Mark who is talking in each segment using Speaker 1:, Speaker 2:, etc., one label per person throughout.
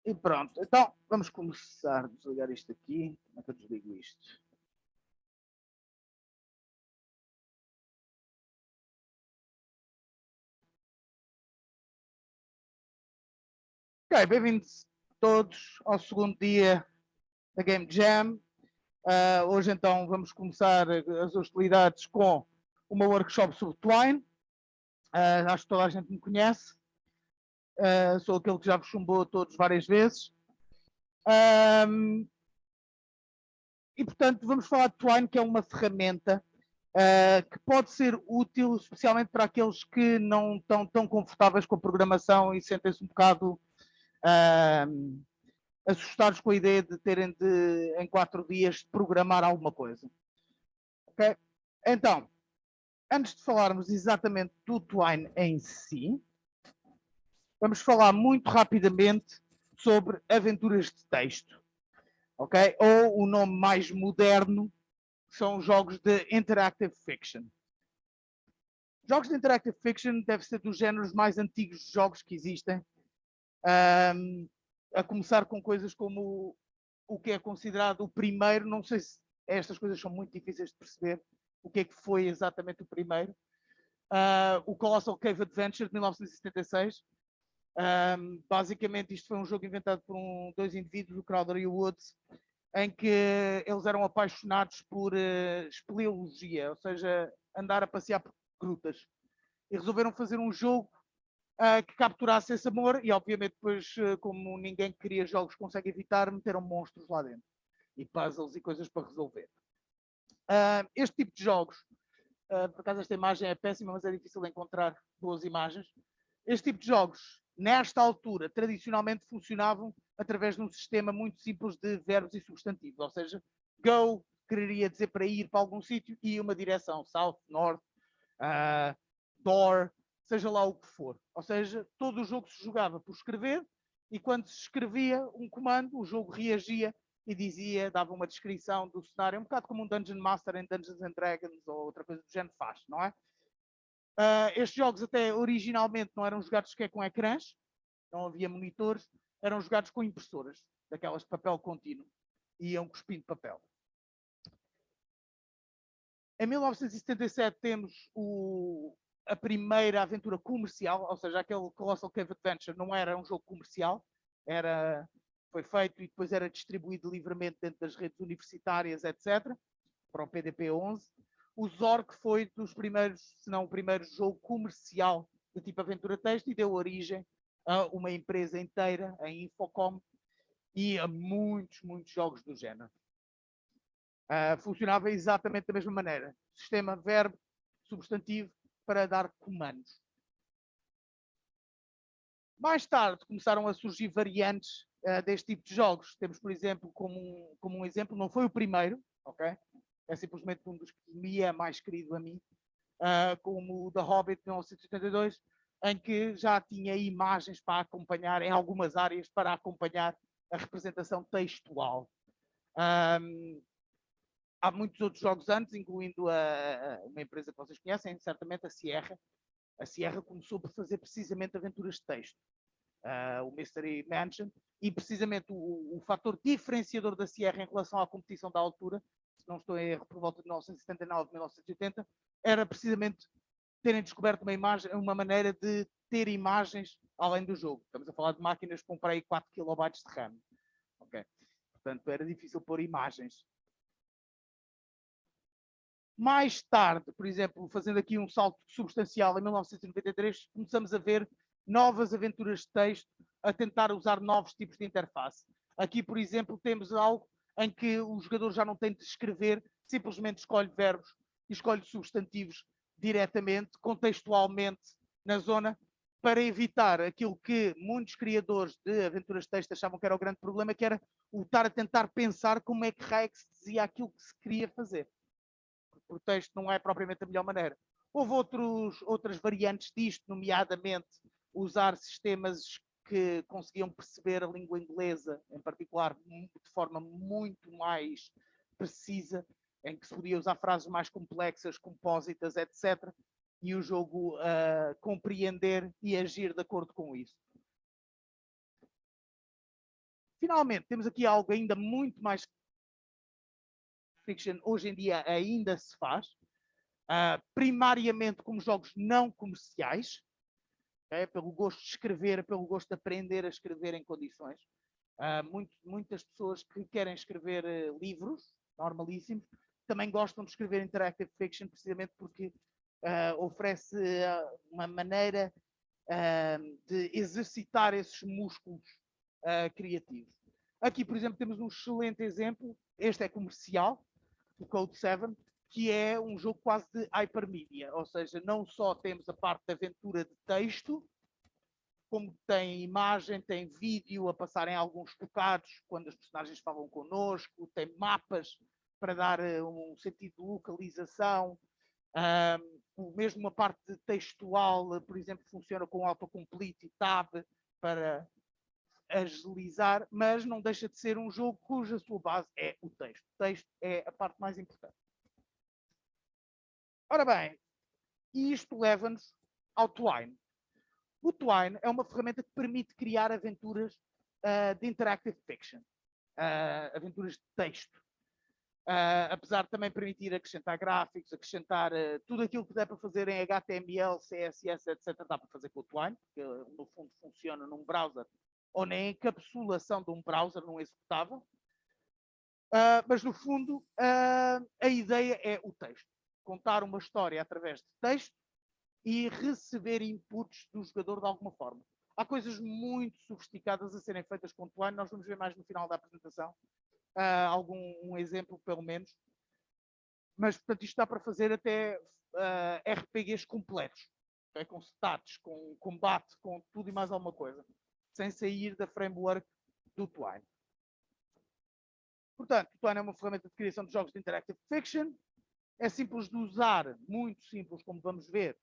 Speaker 1: E pronto, então vamos começar a desligar isto aqui. Como é que eu desligo isto? Ok, bem-vindos todos ao segundo dia da Game Jam. Hoje então vamos começar as hostilidades com uma workshop sobre Twine. Acho que toda a gente me conhece. Sou aquele que já vos chumbou a todos várias vezes. E portanto vamos falar de Twine, que é uma ferramenta que pode ser útil, especialmente para aqueles que não estão tão confortáveis com a programação e sentem-se um bocado assustados com a ideia de terem de, em 4 dias, programar alguma coisa. Ok? Então, antes de falarmos exatamente do Twine em si, vamos falar muito rapidamente sobre aventuras de texto. Ok? Ou o nome mais moderno são jogos de Interactive Fiction. Jogos de Interactive Fiction deve ser dos géneros mais antigos de jogos que existem, a começar com coisas como o que é considerado o primeiro, não sei se estas coisas são muito difíceis de perceber, o que é que foi exatamente o primeiro. O Colossal Cave Adventure de 1976. Basicamente isto foi um jogo inventado por dois indivíduos, o Crowder e o Woods, em que eles eram apaixonados por espeleologia, ou seja, andar a passear por grutas. E resolveram fazer um jogo que capturasse esse amor e, obviamente, depois, como ninguém que cria jogos consegue evitar, meteram monstros lá dentro. E puzzles e coisas para resolver. Este tipo de jogos, por acaso esta imagem é péssima, mas é difícil de encontrar boas imagens. Este tipo de jogos, nesta altura, tradicionalmente funcionavam através de um sistema muito simples de verbos e substantivos. Ou seja, go quereria dizer para ir para algum sítio e uma direção, south, north, door, seja lá o que for. Ou seja, todo o jogo se jogava por escrever e quando se escrevia um comando, o jogo reagia e dizia, dava uma descrição do cenário, um bocado como um Dungeon Master em Dungeons and Dragons ou outra coisa do género faz, não é? Estes jogos até originalmente não eram jogados sequer com ecrãs, não havia monitores, eram jogados com impressoras, daquelas de papel contínuo, e iam cuspindo papel. Em 1977 temos a primeira aventura comercial, ou seja, aquele Colossal Cave Adventure não era um jogo comercial, foi feito e depois era distribuído livremente dentro das redes universitárias, etc., para o PDP-11. O Zork foi dos primeiros, se não o primeiro jogo comercial de tipo aventura texto e deu origem a uma empresa inteira, a Infocom, e a muitos jogos do género. Funcionava exatamente da mesma maneira. Sistema verbo, substantivo, para dar comandos. Mais tarde começaram a surgir variantes deste tipo de jogos. Temos, por exemplo, como um exemplo, não foi o primeiro, ok? É simplesmente um dos que me é mais querido a mim, como o The Hobbit de 1982, em que já tinha imagens para acompanhar, em algumas áreas, para acompanhar a representação textual. Há muitos outros jogos antes, incluindo uma empresa que vocês conhecem, certamente a Sierra. A Sierra começou por fazer precisamente aventuras de texto. O Mystery Mansion, e precisamente o fator diferenciador da Sierra em relação à competição da altura, se não estou em erro, por volta de 1979, 1980, era precisamente terem descoberto uma maneira de ter imagens além do jogo. Estamos a falar de máquinas com para aí 4 KB de RAM. Okay. Portanto, era difícil pôr imagens. Mais tarde, por exemplo, fazendo aqui um salto substancial, em 1993, começamos a ver novas aventuras de texto a tentar usar novos tipos de interface. Aqui, por exemplo, temos algo em que o jogador já não tem de escrever, simplesmente escolhe verbos e escolhe substantivos diretamente, contextualmente, na zona, para evitar aquilo que muitos criadores de aventuras de texto achavam que era o grande problema, que era o estar a tentar pensar como é que raio que se dizia aquilo que se queria fazer. Por texto não é propriamente a melhor maneira. Houve outras variantes disto, nomeadamente usar sistemas que conseguiam perceber a língua inglesa, em particular, de forma muito mais precisa, em que se podia usar frases mais complexas, compósitas, etc., e o jogo compreender e agir de acordo com isso. Finalmente, temos aqui algo ainda muito mais fiction, hoje em dia ainda se faz, primariamente como jogos não comerciais, pelo gosto de escrever, pelo gosto de aprender a escrever em condições. Muitas pessoas que querem escrever livros normalíssimos também gostam de escrever interactive fiction precisamente porque oferece uma maneira de exercitar esses músculos criativos. Aqui, por exemplo, temos um excelente exemplo. Este é comercial, o Code 7, que é um jogo quase de hypermedia, ou seja, não só temos a parte da aventura de texto, como tem imagem, tem vídeo a passarem alguns bocados quando os personagens falam connosco, tem mapas para dar um sentido de localização, mesmo uma parte textual, por exemplo, funciona com autocomplete e tab para agilizar, mas não deixa de ser um jogo cuja sua base é o texto. O texto é a parte mais importante. Ora bem, isto leva-nos ao Twine. O Twine é uma ferramenta que permite criar aventuras de interactive fiction, aventuras de texto. Apesar de também permitir acrescentar gráficos, acrescentar tudo aquilo que dá para fazer em HTML, CSS, etc., dá para fazer com o Twine, que no fundo funciona num browser ou na encapsulação de um browser, num executável. Mas no fundo, a ideia é o texto. Contar uma história através de texto e receber inputs do jogador de alguma forma. Há coisas muito sofisticadas a serem feitas com o Twine, nós vamos ver mais no final da apresentação. Um exemplo, pelo menos. Mas, portanto, isto dá para fazer até RPGs completos. Com stats, com combate, com tudo e mais alguma coisa. Sem sair da framework do Twine. Portanto, o Twine é uma ferramenta de criação de jogos de interactive fiction. É simples de usar, muito simples, como vamos ver,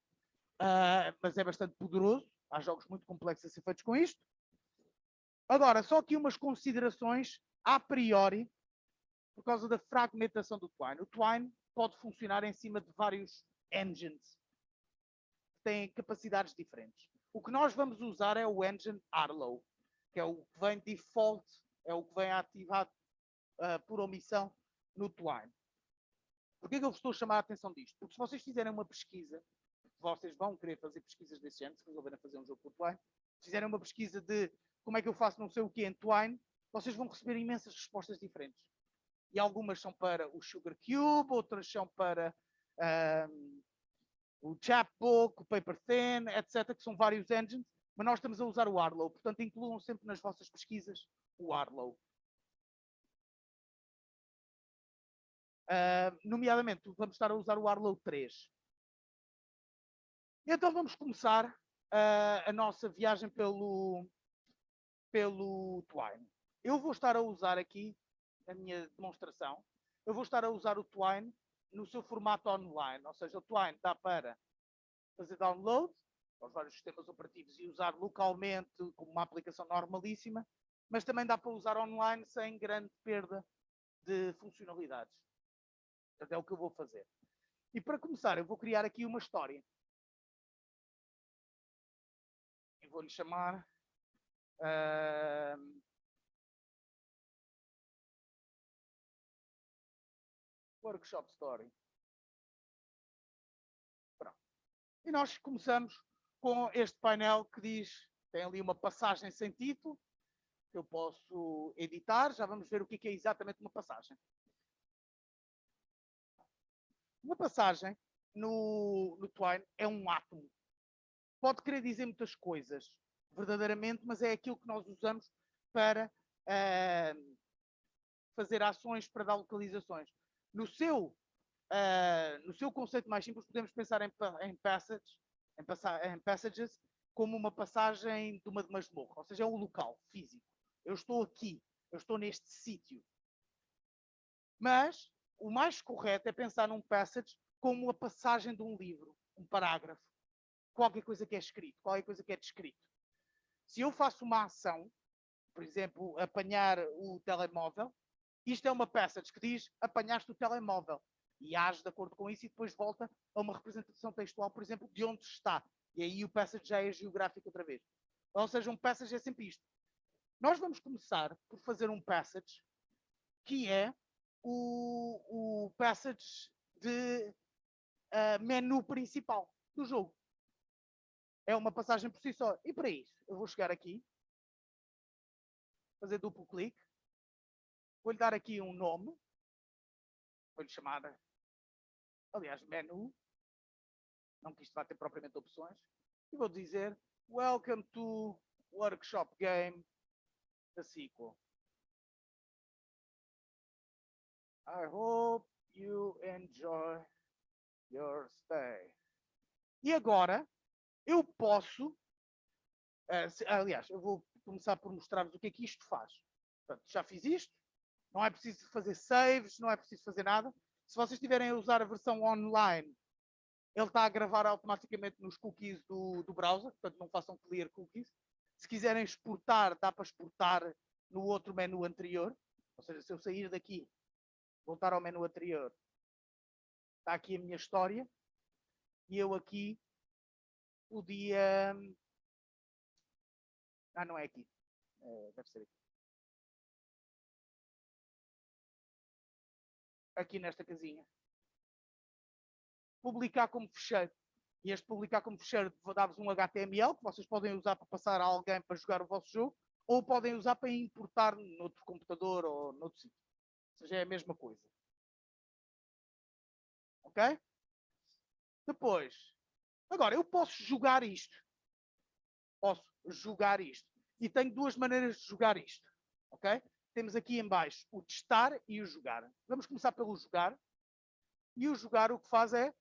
Speaker 1: mas é bastante poderoso. Há jogos muito complexos a ser feitos com isto. Agora, só aqui umas considerações a priori, por causa da fragmentação do Twine. O Twine pode funcionar em cima de vários engines que têm capacidades diferentes. O que nós vamos usar é o engine Arlo, que é o que vem default, é o que vem ativado por omissão no Twine. Porquê que eu vos estou a chamar a atenção disto? Porque se vocês fizerem uma pesquisa, vocês vão querer fazer pesquisas desse género, se resolverem fazer um jogo por Twine, se fizerem uma pesquisa de como é que eu faço não sei o que em Twine, vocês vão receber imensas respostas diferentes. E algumas são para o Sugar Cube, outras são para o Chapbook, o Paper Thin, etc., que são vários engines, mas nós estamos a usar o Arlo. Portanto, incluam sempre nas vossas pesquisas o Arlo. Nomeadamente, vamos estar a usar o Arlo 3. Então vamos começar a nossa viagem pelo Twine. Eu vou estar a usar aqui, a minha demonstração, eu vou estar a usar o Twine no seu formato online, ou seja, o Twine dá para fazer download aos vários sistemas operativos e usar localmente como uma aplicação normalíssima, mas também dá para usar online sem grande perda de funcionalidades. Portanto, é o que eu vou fazer. E para começar, eu vou criar aqui uma história. Eu vou-lhe chamar Workshop Story. Pronto. E nós começamos com este painel que diz, tem ali uma passagem sem título, que eu posso editar. Já vamos ver o que é exatamente uma passagem. Uma passagem no Twine é um átomo. Pode querer dizer muitas coisas, verdadeiramente, mas é aquilo que nós usamos para fazer ações, para dar localizações. No seu conceito mais simples, podemos pensar em passages como uma passagem de uma masmorra, ou seja, é um local físico. Eu estou aqui, eu estou neste sítio. Mas o mais correto é pensar num passage como a passagem de um livro, um parágrafo, qualquer coisa que é escrito, qualquer coisa que é descrito. Se eu faço uma ação, por exemplo, apanhar o telemóvel, isto é uma passage que diz apanhaste o telemóvel e age de acordo com isso e depois volta a uma representação textual, por exemplo, de onde está. E aí o passage já é geográfico outra vez. Ou seja, um passage é sempre isto. Nós vamos começar por fazer um passage que é o passage de menu principal do jogo. É uma passagem por si só. E para isso, eu vou chegar aqui, fazer duplo clique, vou-lhe dar aqui um nome, vou-lhe chamar, aliás, menu, não que isto vá ter propriamente opções, e vou dizer Welcome to Workshop Game, the sequel. I hope you enjoy your stay. E agora, eu posso, aliás, eu vou começar por mostrar-vos o que é que isto faz. Portanto, já fiz isto, não é preciso fazer saves, não é preciso fazer nada. Se vocês estiverem a usar a versão online, ele está a gravar automaticamente nos cookies do browser, portanto não façam clear cookies. Se quiserem exportar, dá para exportar no outro menu anterior. Ou seja, se eu sair daqui, voltar ao menu anterior, está aqui a minha história. E eu aqui podia... não é aqui. Deve ser aqui. Aqui nesta casinha. Publicar como fecheiro. E este publicar como fecheiro vou dar-vos um HTML que vocês podem usar para passar a alguém para jogar o vosso jogo, ou podem usar para importar noutro computador ou noutro sítio. Ou seja, é a mesma coisa. Ok? Depois, agora eu posso jogar isto. Posso jogar isto. E tenho duas maneiras de jogar isto. Ok? Temos aqui em baixo o testar e o jogar. Vamos começar pelo jogar. E o jogar o que faz é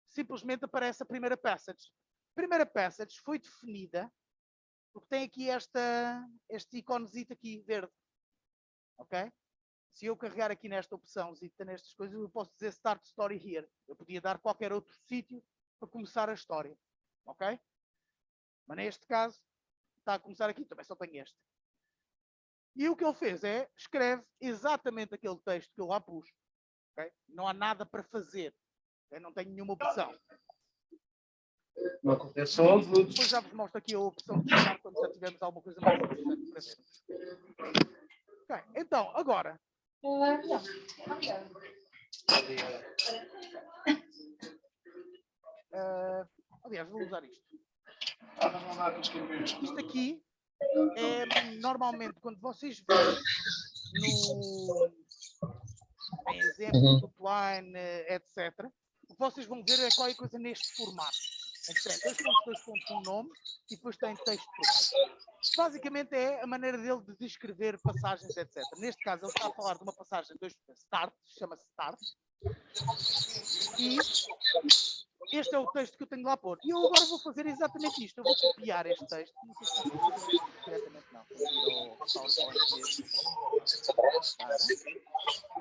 Speaker 1: simplesmente aparece a primeira passage. A primeira passage foi definida porque tem aqui este iconezito aqui verde. Ok? Se eu carregar aqui nesta opção, nestas coisas, eu posso dizer Start Story Here. Eu podia dar qualquer outro sítio para começar a história. Ok? Mas neste caso, está a começar aqui, também só tenho este. E o que ele fez é, escreve exatamente aquele texto que eu lá pus. Okay? Não há nada para fazer. Okay? Não tenho nenhuma opção. Depois já vos mostro aqui a opção de chamar quando já tivermos alguma coisa mais interessante para ver. Okay. Então, agora. Aliás, vou usar isto. Isto aqui é normalmente quando vocês veem em exemplo do Twine, etc. O que vocês vão ver é qualquer coisa neste formato. Dois pontos, um nome e depois tem texto por baixo. Basicamente é a maneira dele de descrever passagens, etc. Neste caso ele está a falar de uma passagem start, chama-se start. E este é o texto que eu tenho lá a pôr. E eu agora vou fazer exatamente isto. Eu vou copiar este texto. Não sei se vou fazer diretamente, não. Vou ir ao PowerPoint mesmo.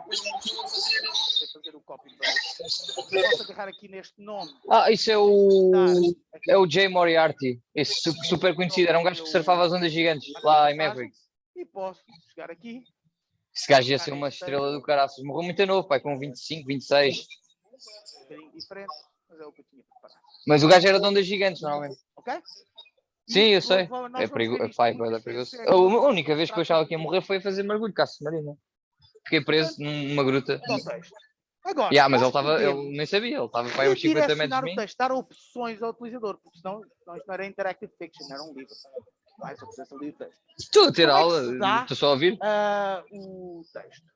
Speaker 1: Vou fazer o copy-paste. Posso agarrar aqui neste nome.
Speaker 2: Isso é o Jay Moriarty. Esse super conhecido. Era um gajo que surfava as ondas gigantes lá em Maverick.
Speaker 1: E posso chegar aqui.
Speaker 2: Esse gajo ia ser uma estrela do caraças. Morreu muito novo, pai, com 25, 26.
Speaker 1: Um bocadinho diferente, mas é o que eu tinha preparado.
Speaker 2: Mas o gajo era de ondas gigantes, normalmente.
Speaker 1: Ok?
Speaker 2: Sim, eu sei. É perigoso. A única vez que eu achava que ia morrer foi a fazer mergulho, caça marina. Fiquei preso numa gruta.
Speaker 1: Agora,
Speaker 2: mas ele nem sabia, ele estava para uns 50 metros de mim.
Speaker 1: O texto, dar opções ao utilizador, porque senão isto não era interactive fiction, era um livro. Mais eu pudesse ler o texto.
Speaker 2: Estou a ter aula, estou só a ouvir.
Speaker 1: O texto.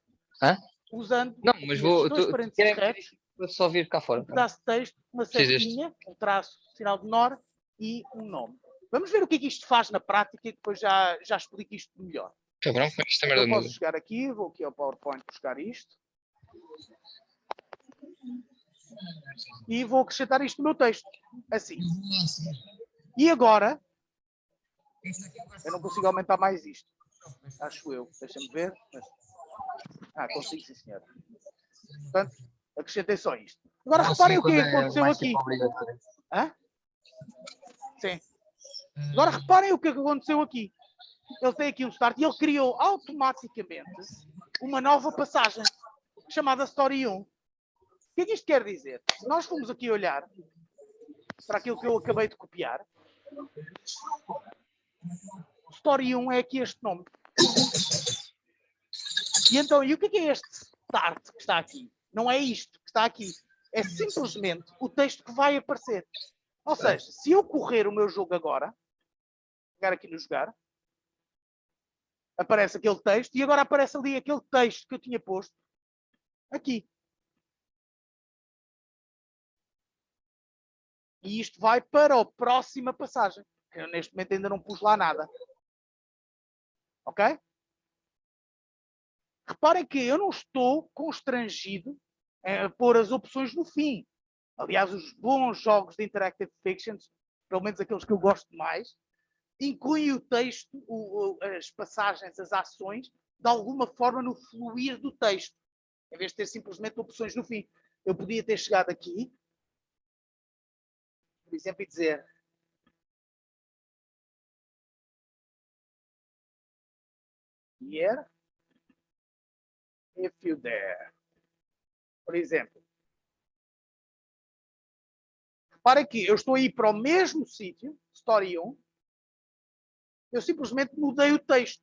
Speaker 2: Hã?
Speaker 1: Usando
Speaker 2: não, mas vou,
Speaker 1: dois parênteses retos,
Speaker 2: vou só ouvir cá fora.
Speaker 1: Um pedaço de texto, uma setinha, um traço, sinal de NOR e um nome. Vamos ver o que é que isto faz na prática e depois já explico isto melhor.
Speaker 2: Cabrão, isto é merda.
Speaker 1: Eu posso chegar aqui, vou aqui ao PowerPoint buscar isto. E vou acrescentar isto no meu texto. Assim. E agora, eu não consigo aumentar mais isto. Acho eu. Deixa-me ver. Consigo, sim, senhor. Portanto, acrescentei só isto. Agora reparem o que aconteceu aqui. Hã? Sim. Agora reparem o que aconteceu aqui. Ele tem aqui um start e ele criou automaticamente uma nova passagem chamada Story 1. O que é que isto quer dizer? Se nós formos aqui olhar para aquilo que eu acabei de copiar, Story 1 é aqui este nome. E então, e o que é este start que está aqui? Não é isto que está aqui. É simplesmente o texto que vai aparecer. Ou seja, se eu correr o meu jogo agora, pegar aqui no jogar, aparece aquele texto e agora aparece ali aquele texto que eu tinha posto aqui. E isto vai para a próxima passagem. Eu neste momento ainda não pus lá nada. Ok? Reparem que eu não estou constrangido a pôr as opções no fim. Aliás, os bons jogos de Interactive Fictions, pelo menos aqueles que eu gosto mais, incluem o texto, as passagens, as ações, de alguma forma no fluir do texto, em vez de ter simplesmente opções no fim. Eu podia ter chegado aqui, por exemplo, e dizer here, if you dare. Por exemplo. Reparem que eu estou a ir para o mesmo sítio, Story 1, eu simplesmente mudei o texto.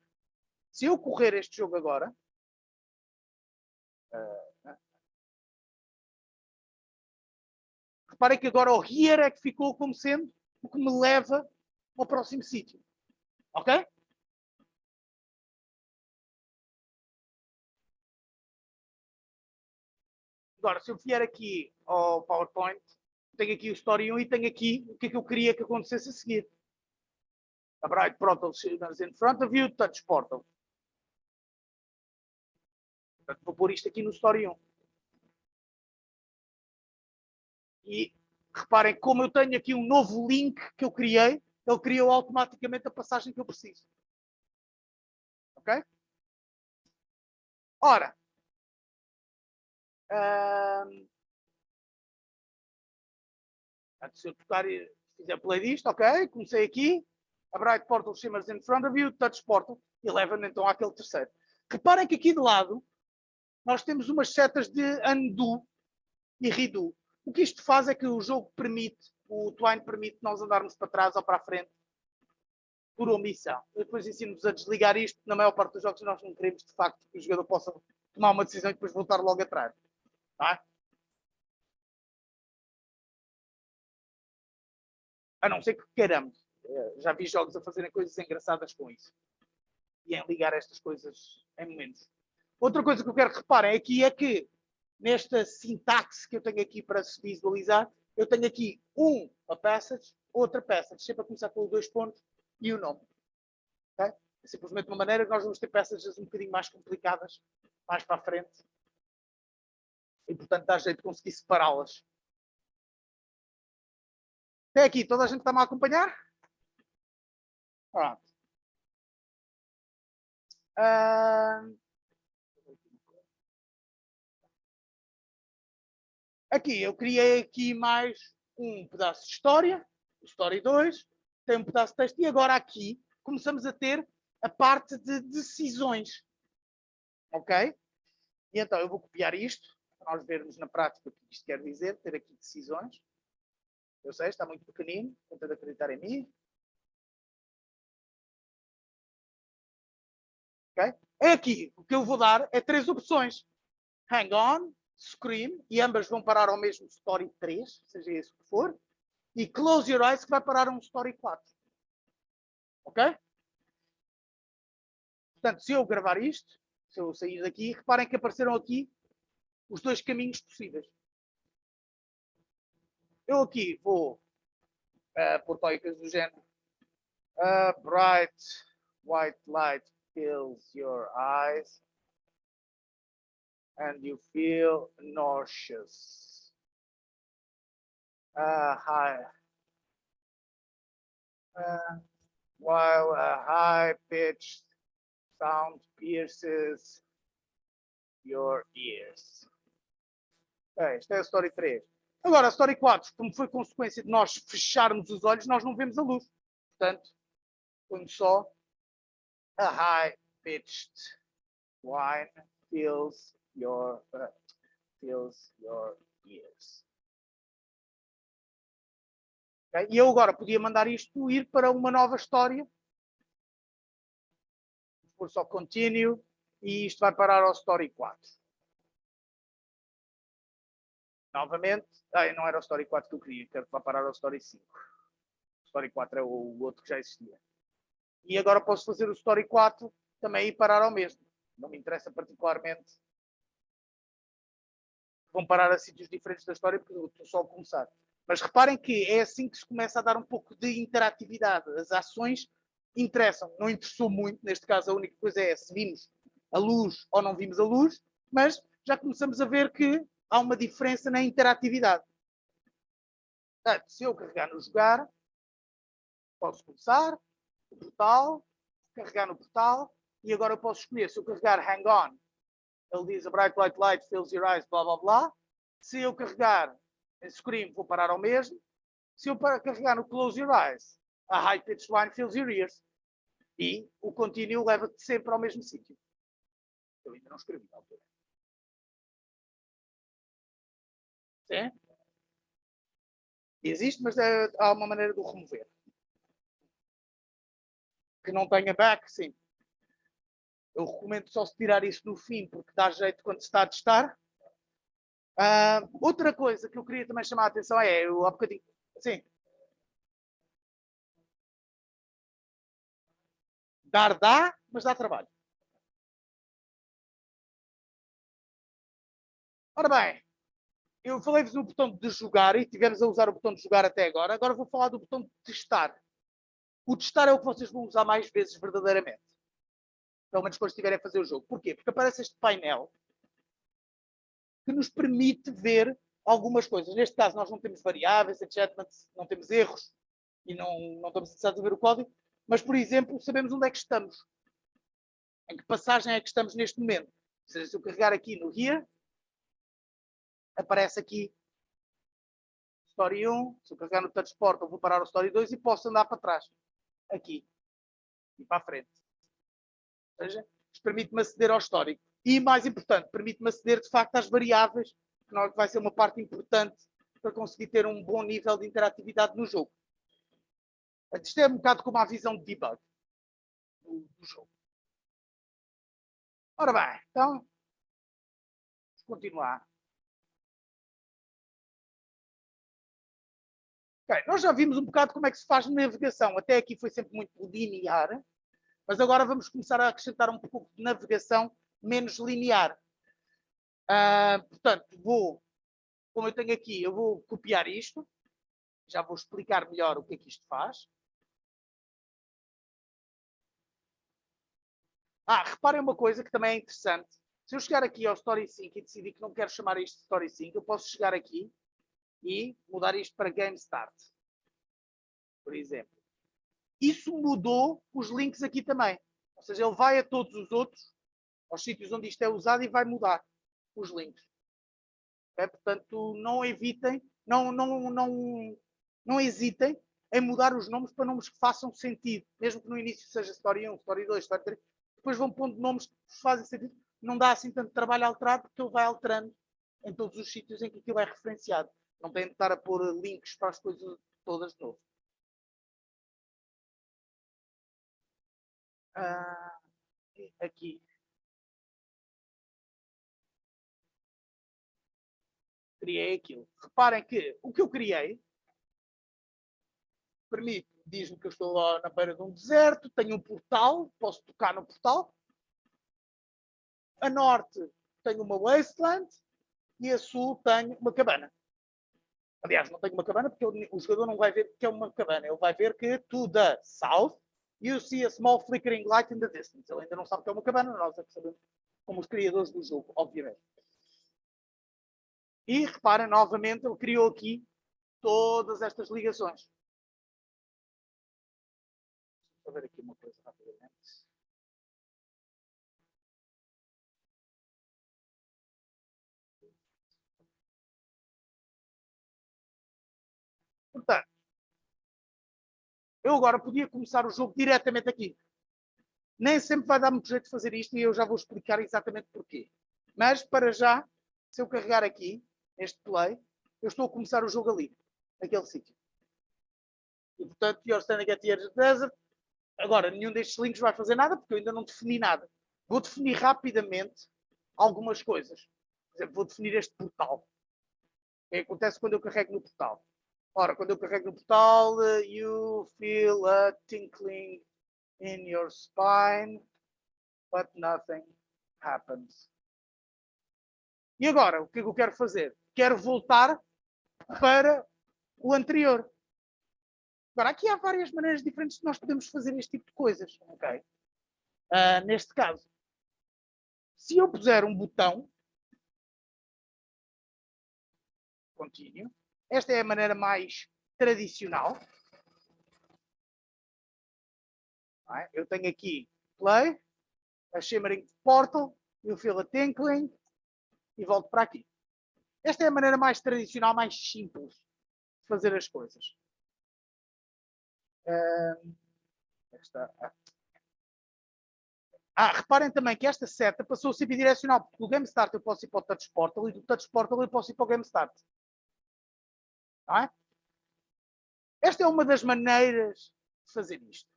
Speaker 1: Se eu correr este jogo agora, reparem que agora o here é que ficou como sendo o que me leva ao próximo sítio. Ok? Agora, se eu vier aqui ao PowerPoint, tenho aqui o Story 1 e tenho aqui o que é que eu queria que acontecesse a seguir. A Bright Portal is in front of you, Touch Portal. Portanto, vou pôr isto aqui no Story 1. E reparem, como eu tenho aqui um novo link que eu criei, ele criou automaticamente a passagem que eu preciso. Ok? Ora, se eu tocar e fizer play disto, ok, comecei aqui, a Bright Portal shimmers in front of you, Touch Portal, e leva-me então àquele terceiro. Reparem que aqui de lado nós temos umas setas de undo e redo. O que isto faz é que o jogo permite, o Twine permite nós andarmos para trás ou para a frente por omissão. Eu depois ensino-vos a desligar isto. Na maior parte dos jogos nós não queremos, de facto, que o jogador possa tomar uma decisão e depois voltar logo atrás. Tá? A não ser que queiramos. Já vi jogos a fazerem coisas engraçadas com isso. E em ligar estas coisas em momentos. Outra coisa que eu quero que reparem aqui é que nesta sintaxe que eu tenho aqui para se visualizar, eu tenho aqui a passage, outra passage, sempre a começar com os 2 pontos e o nome. Okay? É simplesmente uma maneira que nós vamos ter passages um bocadinho mais complicadas mais para a frente. E, portanto, dá jeito de conseguir separá-las. Até aqui, toda a gente está-me a acompanhar? Pronto. Aqui, eu criei aqui mais um pedaço de história, o Story 2, tem um pedaço de texto, e agora aqui começamos a ter a parte de decisões. Ok? E então eu vou copiar isto, para nós vermos na prática o que isto quer dizer, ter aqui decisões. Eu sei, está muito pequenino, tentando acreditar em mim. Okay? É aqui, o que eu vou dar é 3 opções. Hang on, Scream, e ambas vão parar ao mesmo Story 3, seja esse que for, e Close Your Eyes, que vai parar a um Story 4. Ok? Portanto, se eu gravar isto, se eu sair daqui, reparem que apareceram aqui os 2 caminhos possíveis. Eu aqui vou pôr tóicas do género. Bright white light fills your eyes and you feel nauseous. While a high-pitched sound pierces your ears. Isto é a Story 3. Agora, a Story 4, como foi consequência de nós fecharmos os olhos, nós não vemos a luz. Portanto, ponho só a high-pitched whine fills your ears. Okay? E eu agora podia mandar isto ir para uma nova história. pôr só continue e isto vai parar ao story 4. Novamente, não era o story 4 que eu queria, quero que vá parar ao story 5. O story 4 é o outro que já existia. E agora posso fazer o story 4 também e parar ao mesmo. Não me interessa particularmente. Vão parar a sítios diferentes da história porque eu estou só a começar. Mas reparem que é assim que se começa a dar um pouco de interatividade. As ações interessam. Não interessou muito, neste caso a única coisa é se vimos a luz ou não vimos a luz, mas já começamos a ver que há uma diferença na interatividade. Portanto, se eu carregar no jogar, posso começar o portal, carregar no portal e agora eu posso escolher. Se eu carregar hang on, ele diz a bright white light fills your eyes, blá blá blá. Se eu carregar em scream, vou parar ao mesmo. Se eu carregar no close your eyes, a high pitched whine fills your ears. E o continue leva-te sempre ao mesmo sítio. Eu ainda não escrevi na altura. Sim? Existe, mas há uma maneira de o remover. Que não tenha back, sim. Eu recomendo só se tirar isso no fim, porque dá jeito quando se está a testar. Outra coisa que eu queria também chamar a atenção é, eu há bocadinho, sim. Dá, mas dá trabalho. Ora bem, eu falei-vos no botão de jogar e tivemos a usar o botão de jogar até agora. Agora vou falar do botão de testar. O testar é o que vocês vão usar mais vezes verdadeiramente. Pelo menos quando estiverem a fazer o jogo. Porquê? Porque aparece este painel que nos permite ver algumas coisas. Neste caso, nós não temos variáveis, enchantments, não temos erros e não estamos interessados a ver o código. Mas, por exemplo, sabemos onde é que estamos. Em que passagem é que estamos neste momento. Ou seja, se eu carregar aqui no Here, aparece aqui Story 1. Se eu carregar no Touch Port, eu vou parar o Story 2 e posso andar para trás. Aqui. E para a frente. Ou seja, isto permite-me aceder ao histórico. E, mais importante, permite-me aceder, de facto, às variáveis, que vai ser uma parte importante para conseguir ter um bom nível de interatividade no jogo. Isto é um bocado como a visão de debug do jogo. Ora bem, então, vamos continuar. Okay, nós já vimos um bocado como é que se faz navegação. Até aqui foi sempre muito linear, mas agora vamos começar a acrescentar um pouco de navegação menos linear. Portanto, como eu tenho aqui, eu vou copiar isto. Já vou explicar melhor o que é que isto faz. Reparem uma coisa que também é interessante. Se eu chegar aqui ao Story 5 e decidir que não quero chamar isto de Story 5, eu posso chegar aqui e mudar isto para Game Start. Por exemplo. Isso mudou os links aqui também. Ou seja, ele vai a todos os outros, aos sítios onde isto é usado e vai mudar os links. Portanto, não evitem, não hesitem em mudar os nomes para nomes que façam sentido. Mesmo que no início seja Story 1, Story 2, Story 3. Depois vão pondo nomes que fazem sentido. Não dá assim tanto trabalho a alterar porque ele vai alterando em todos os sítios em que aquilo é referenciado. Não tem de estar a pôr links para as coisas todas de novo. Aqui. Criei aquilo. Reparem que o que eu criei permite, diz-me que eu estou lá na beira de um deserto, tenho um portal, posso tocar no portal. A norte tenho uma wasteland e a sul tenho uma cabana. Aliás, não tenho uma cabana porque o jogador não vai ver que é uma cabana. Ele vai ver que to the south you see a small flickering light in the distance. Ele ainda não sabe que é uma cabana, nós é que sabemos, como os criadores do jogo, obviamente. E reparem, novamente, ele criou aqui todas estas ligações. Vou ver aqui uma coisa rapidamente. Portanto, eu agora podia começar o jogo diretamente aqui. Nem sempre vai dar muito jeito de fazer isto e eu já vou explicar exatamente porquê. Mas, para já, se eu carregar aqui, neste play, eu estou a começar o jogo ali, naquele sítio. E, portanto, you're standing at the edge of the desert, Agora, nenhum destes links vai fazer nada porque eu ainda não defini nada. Vou definir rapidamente algumas coisas. Por exemplo, vou definir este portal. O que acontece quando eu carrego no portal? Ora, quando eu carrego no portal, you feel a tinkling in your spine, but nothing happens. E agora, o que é que eu quero fazer? Quero voltar para o anterior. Agora, aqui há várias maneiras diferentes de nós podemos fazer este tipo de coisas. Okay? Neste caso, se eu puser um botão contínuo, esta é a maneira mais tradicional. Eu tenho aqui play, a shimmering portal, you feel a tinkling e volto para aqui. Esta é a maneira mais tradicional, mais simples de fazer as coisas. Reparem também que esta seta passou a ser bidirecional, porque do Game Start eu posso ir para o Touch Portal e do Touch Portal eu posso ir para o Game Start. Não é? Esta é uma das maneiras de fazer isto.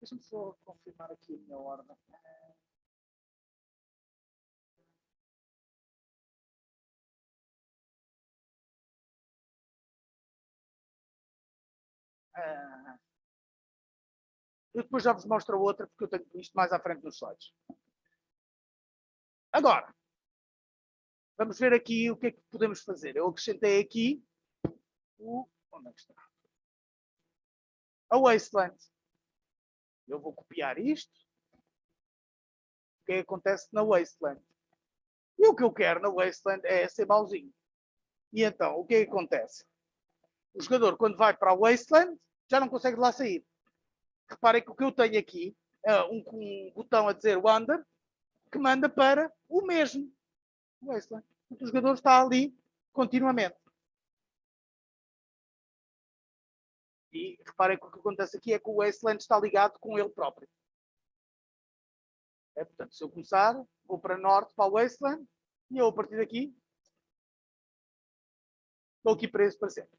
Speaker 1: Deixa-me só confirmar aqui a minha ordem. Eu depois já vos mostro a outra, porque eu tenho isto mais à frente nos slides. Agora, vamos ver aqui o que é que podemos fazer. Eu acrescentei aqui onde é que está? A Wasteland. Eu vou copiar isto. O que é que acontece na Wasteland? E o que eu quero na Wasteland é ser mauzinho. E então, o que é que acontece? O jogador, quando vai para a Wasteland, já não consegue de lá sair. Reparem que o que eu tenho aqui é um botão a dizer Wander, que manda para o mesmo Wasteland. O jogador está ali continuamente. E reparem que o que acontece aqui é que o Wasteland está ligado com ele próprio. Portanto, se eu começar, vou para norte, para o Wasteland, e eu a partir daqui estou aqui preso para sempre.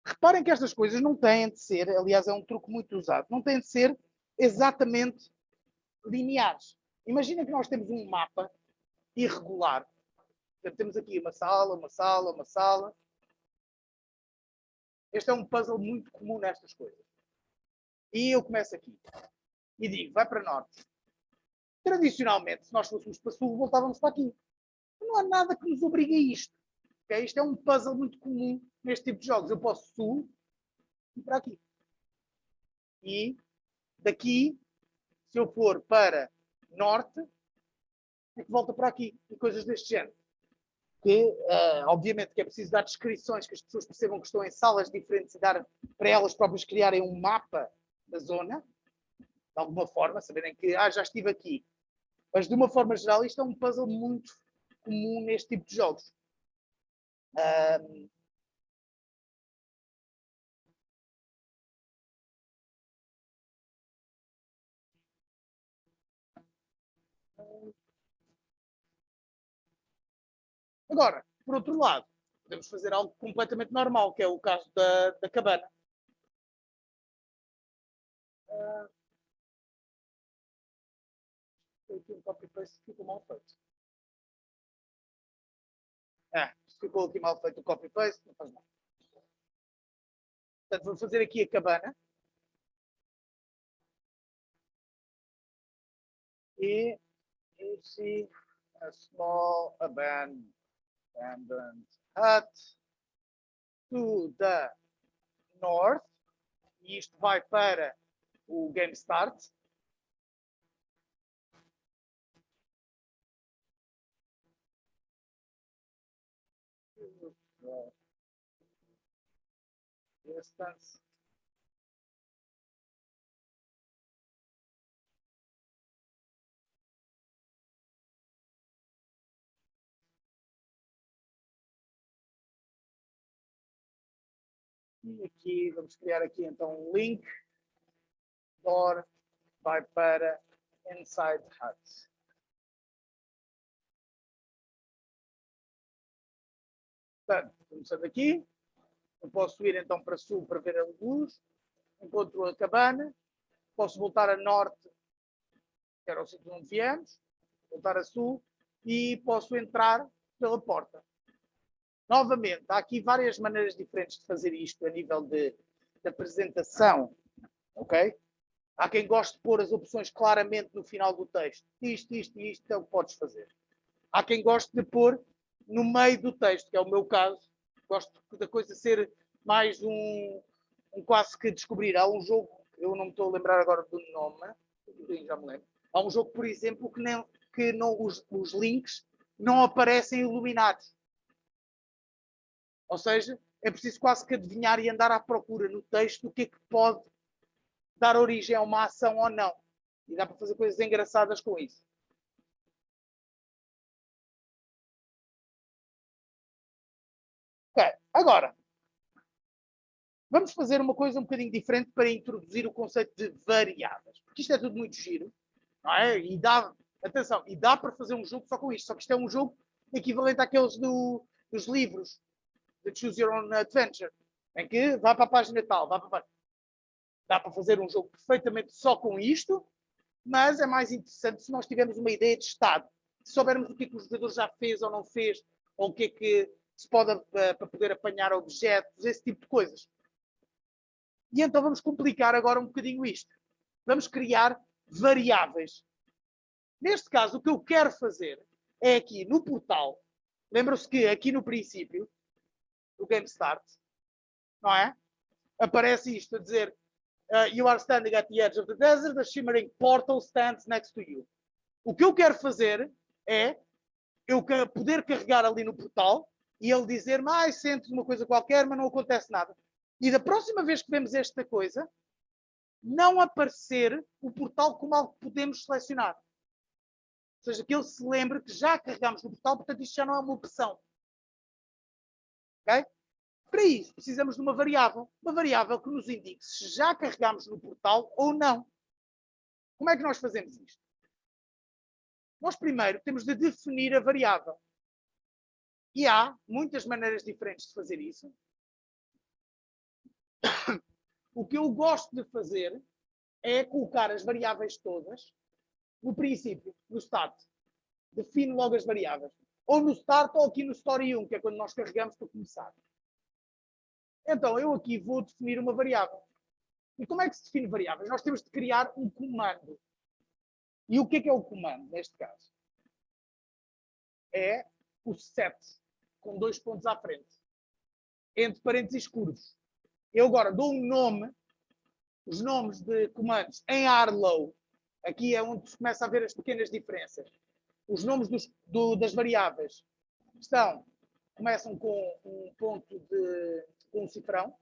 Speaker 1: Reparem que estas coisas não têm de ser, aliás, é um truque muito usado, não têm de ser exatamente lineares. Imaginem que nós temos um mapa irregular. Portanto, temos aqui uma sala, uma sala, uma sala. Este é um puzzle muito comum nestas coisas. E eu começo aqui. E digo, vai para norte. Tradicionalmente, se nós fôssemos para sul, voltávamos para aqui. Não há nada que nos obrigue a isto. Okay? Isto é um puzzle muito comum neste tipo de jogos. Eu posso sul e para aqui. E daqui, se eu for para norte, é que volta para aqui. E coisas deste género. Que, obviamente, que é preciso dar descrições, que as pessoas percebam que estão em salas diferentes e dar para elas próprias criarem um mapa da zona, de alguma forma, saberem que já estive aqui. Mas, de uma forma geral, isto é um puzzle muito comum neste tipo de jogos. Agora, por outro lado, podemos fazer algo completamente normal, que é o caso da cabana. Aqui um copy-paste ficou mal feito. Ficou aqui mal feito o copy-paste, não faz mal. Portanto, vou fazer aqui a cabana. E you see a small abandoned hut to the north. E isto vai para o Game Start. Distance. E aqui, vamos criar aqui então um link. Door vai para Inside Hut. Portanto, começando aqui, eu posso ir então para sul para ver a luz. encontro a cabana, posso voltar a norte, que era o sítio onde viemos, voltar a sul, e posso entrar pela porta. Novamente, há aqui várias maneiras diferentes de fazer isto a nível de apresentação, ok? Há quem goste de pôr as opções claramente no final do texto. Isto é o que podes fazer. Há quem goste de pôr no meio do texto, que é o meu caso. Gosto da coisa ser mais um quase que descobrir. Há um jogo, eu não me estou a lembrar agora do nome, já me lembro. Há um jogo, por exemplo, que os links não aparecem iluminados. Ou seja, é preciso quase que adivinhar e andar à procura no texto do que é que pode dar origem a uma ação ou não. E dá para fazer coisas engraçadas com isso. Ok, agora, vamos fazer uma coisa um bocadinho diferente para introduzir o conceito de variáveis. Porque isto é tudo muito giro, não é? E dá, atenção, e dá para fazer um jogo só com isto. Só que isto é um jogo equivalente àqueles dos livros, de Choose Your Own Adventure, em que vai para a página tal, vai para a página. Dá para fazer um jogo perfeitamente só com isto, mas é mais interessante se nós tivermos uma ideia de estado. Se soubermos o que é que o jogador já fez ou não fez, ou o que é que se pode para poder apanhar objetos, esse tipo de coisas. E então vamos complicar agora um bocadinho isto. Vamos criar variáveis. Neste caso, o que eu quero fazer é aqui no portal. Lembram-se que aqui no princípio, do Game Start, não é? Aparece isto a dizer you are standing at the edge of the desert, a shimmering portal stands next to you. O que eu quero fazer é eu poder carregar ali no portal e ele dizer-me, sente uma coisa qualquer, mas não acontece nada. E da próxima vez que vemos esta coisa, não aparecer o portal como algo que podemos selecionar. Ou seja, que ele se lembre que já carregamos no portal, portanto isto já não é uma opção. Ok? Para isso, precisamos de uma variável que nos indique se já carregamos no portal ou não. Como é que nós fazemos isto? Nós primeiro temos de definir a variável. E há muitas maneiras diferentes de fazer isso. O que eu gosto de fazer é colocar as variáveis todas no princípio, no start. Defino logo as variáveis. Ou no start ou aqui no story 1, que é quando nós carregamos para começar. Então, eu aqui vou definir uma variável. E como é que se define variáveis? Nós temos de criar um comando. E o que é o comando, neste caso? É o set, com 2 pontos à frente. Entre parênteses curvos. Eu agora dou um nome, os nomes de comandos em Arlow. Aqui é onde se começa a ver as pequenas diferenças. Os nomes das variáveis começam com um ponto com um cifrão.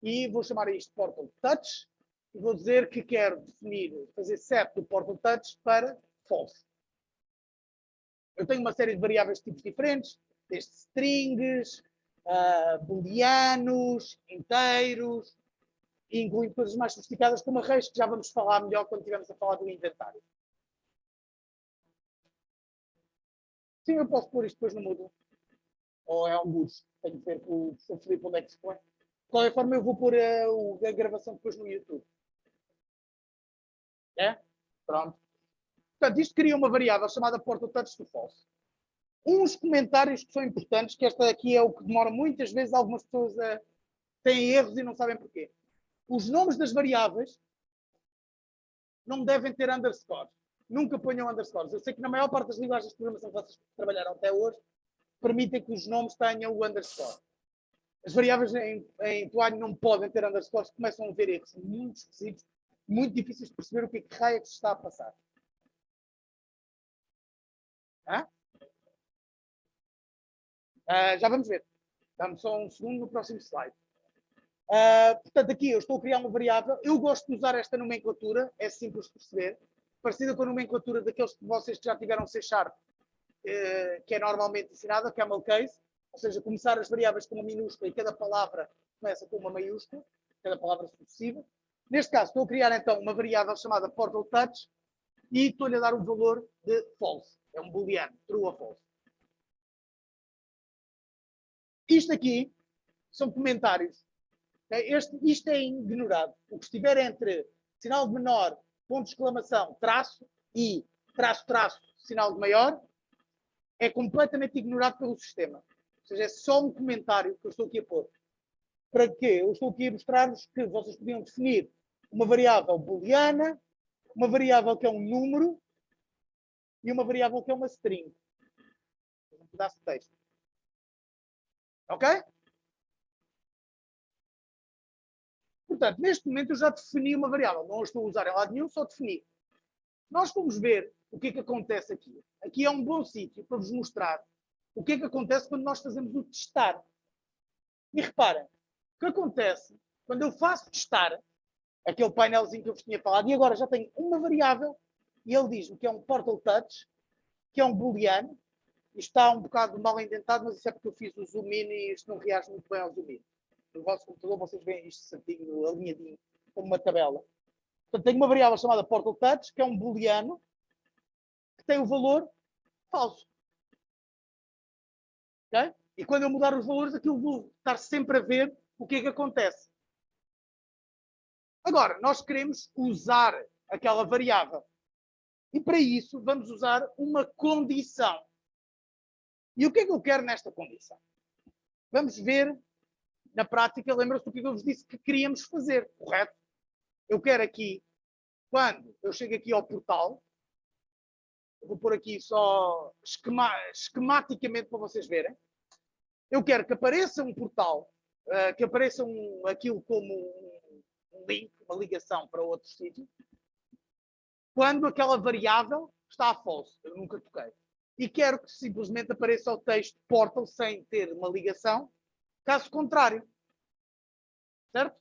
Speaker 1: E vou chamar isto Portal Touch. E vou dizer que quero fazer set do Portal Touch para false. Eu tenho uma série de variáveis de tipos diferentes, desde strings, booleanos, inteiros, incluindo coisas mais sofisticadas como arrays, que já vamos falar melhor quando estivermos a falar do inventário. Sim, eu posso pôr isto depois no Moodle. Ou é alguns. Tenho que ver com o professor Filipe onde é que se põe. De qualquer forma, eu vou pôr a gravação depois no YouTube. É? Pronto. Portanto, isto cria uma variável chamada Portal Touch to False. Uns comentários que são importantes, que esta aqui é o que demora muitas vezes, algumas pessoas têm erros e não sabem porquê. Os nomes das variáveis não devem ter underscores. Nunca ponham underscores. Eu sei que na maior parte das linguagens de programação que vocês trabalharam até hoje, permitem que os nomes tenham o underscore. As variáveis em Twine não podem ter underscores, começam a ver erros muito esquisitos, muito difíceis de perceber o que raio é que se está a passar. Já vamos ver. Dá-me só um segundo no próximo slide. Portanto, aqui eu estou a criar uma variável. Eu gosto de usar esta nomenclatura, é simples de perceber, parecida com a nomenclatura daqueles que vocês que já tiveram C#, que é normalmente ensinada, camel case, ou seja, começar as variáveis com uma minúscula e cada palavra começa com uma maiúscula, cada palavra sucessiva. Neste caso, estou a criar então uma variável chamada Portal Touch e estou-lhe a dar um valor de false. É um booleano, true ou false. Isto aqui são comentários Okay? Isto é ignorado. O que estiver entre sinal de menor, ponto de exclamação, traço e traço, traço, sinal de maior, é completamente ignorado pelo sistema. Ou seja, é só um comentário que eu estou aqui a pôr. Para quê? Eu estou aqui a mostrar-vos que vocês podiam definir uma variável booleana, uma variável que é um número e uma variável que é uma string. Um pedaço de texto. Ok? Portanto, neste momento eu já defini uma variável. Não a estou a usar em lado nenhum, só defini. Nós vamos ver o que é que acontece aqui. Aqui é um bom sítio para vos mostrar o que é que acontece quando nós fazemos o testar. E reparem, o que acontece quando eu faço testar, aquele painelzinho que eu vos tinha falado, e agora já tenho uma variável, e ele diz-me que é um portal touch, que é um booleano. Isto está um bocado mal indentado, mas isso é porque eu fiz o zoom in e isto não reage muito bem ao zoom in. No vosso computador vocês veem isto certinho, alinhadinho, como uma tabela. Portanto, tenho uma variável chamada portal touch, que é um booleano, que tem o valor falso. Okay? E quando eu mudar os valores, aquilo vou estar sempre a ver o que é que acontece. Agora, nós queremos usar aquela variável. E para isso, vamos usar uma condição. E o que é que eu quero nesta condição? Vamos ver, na prática, lembra-se do que eu vos disse que queríamos fazer, correto? Eu quero aqui, quando eu chego aqui ao portal, eu vou pôr aqui só esquematicamente para vocês verem. Eu quero que apareça um portal, que apareça aquilo como um link, uma ligação para outro sítio, quando aquela variável está a false. Eu nunca toquei. E quero que simplesmente apareça o texto portal sem ter uma ligação, caso contrário. Certo?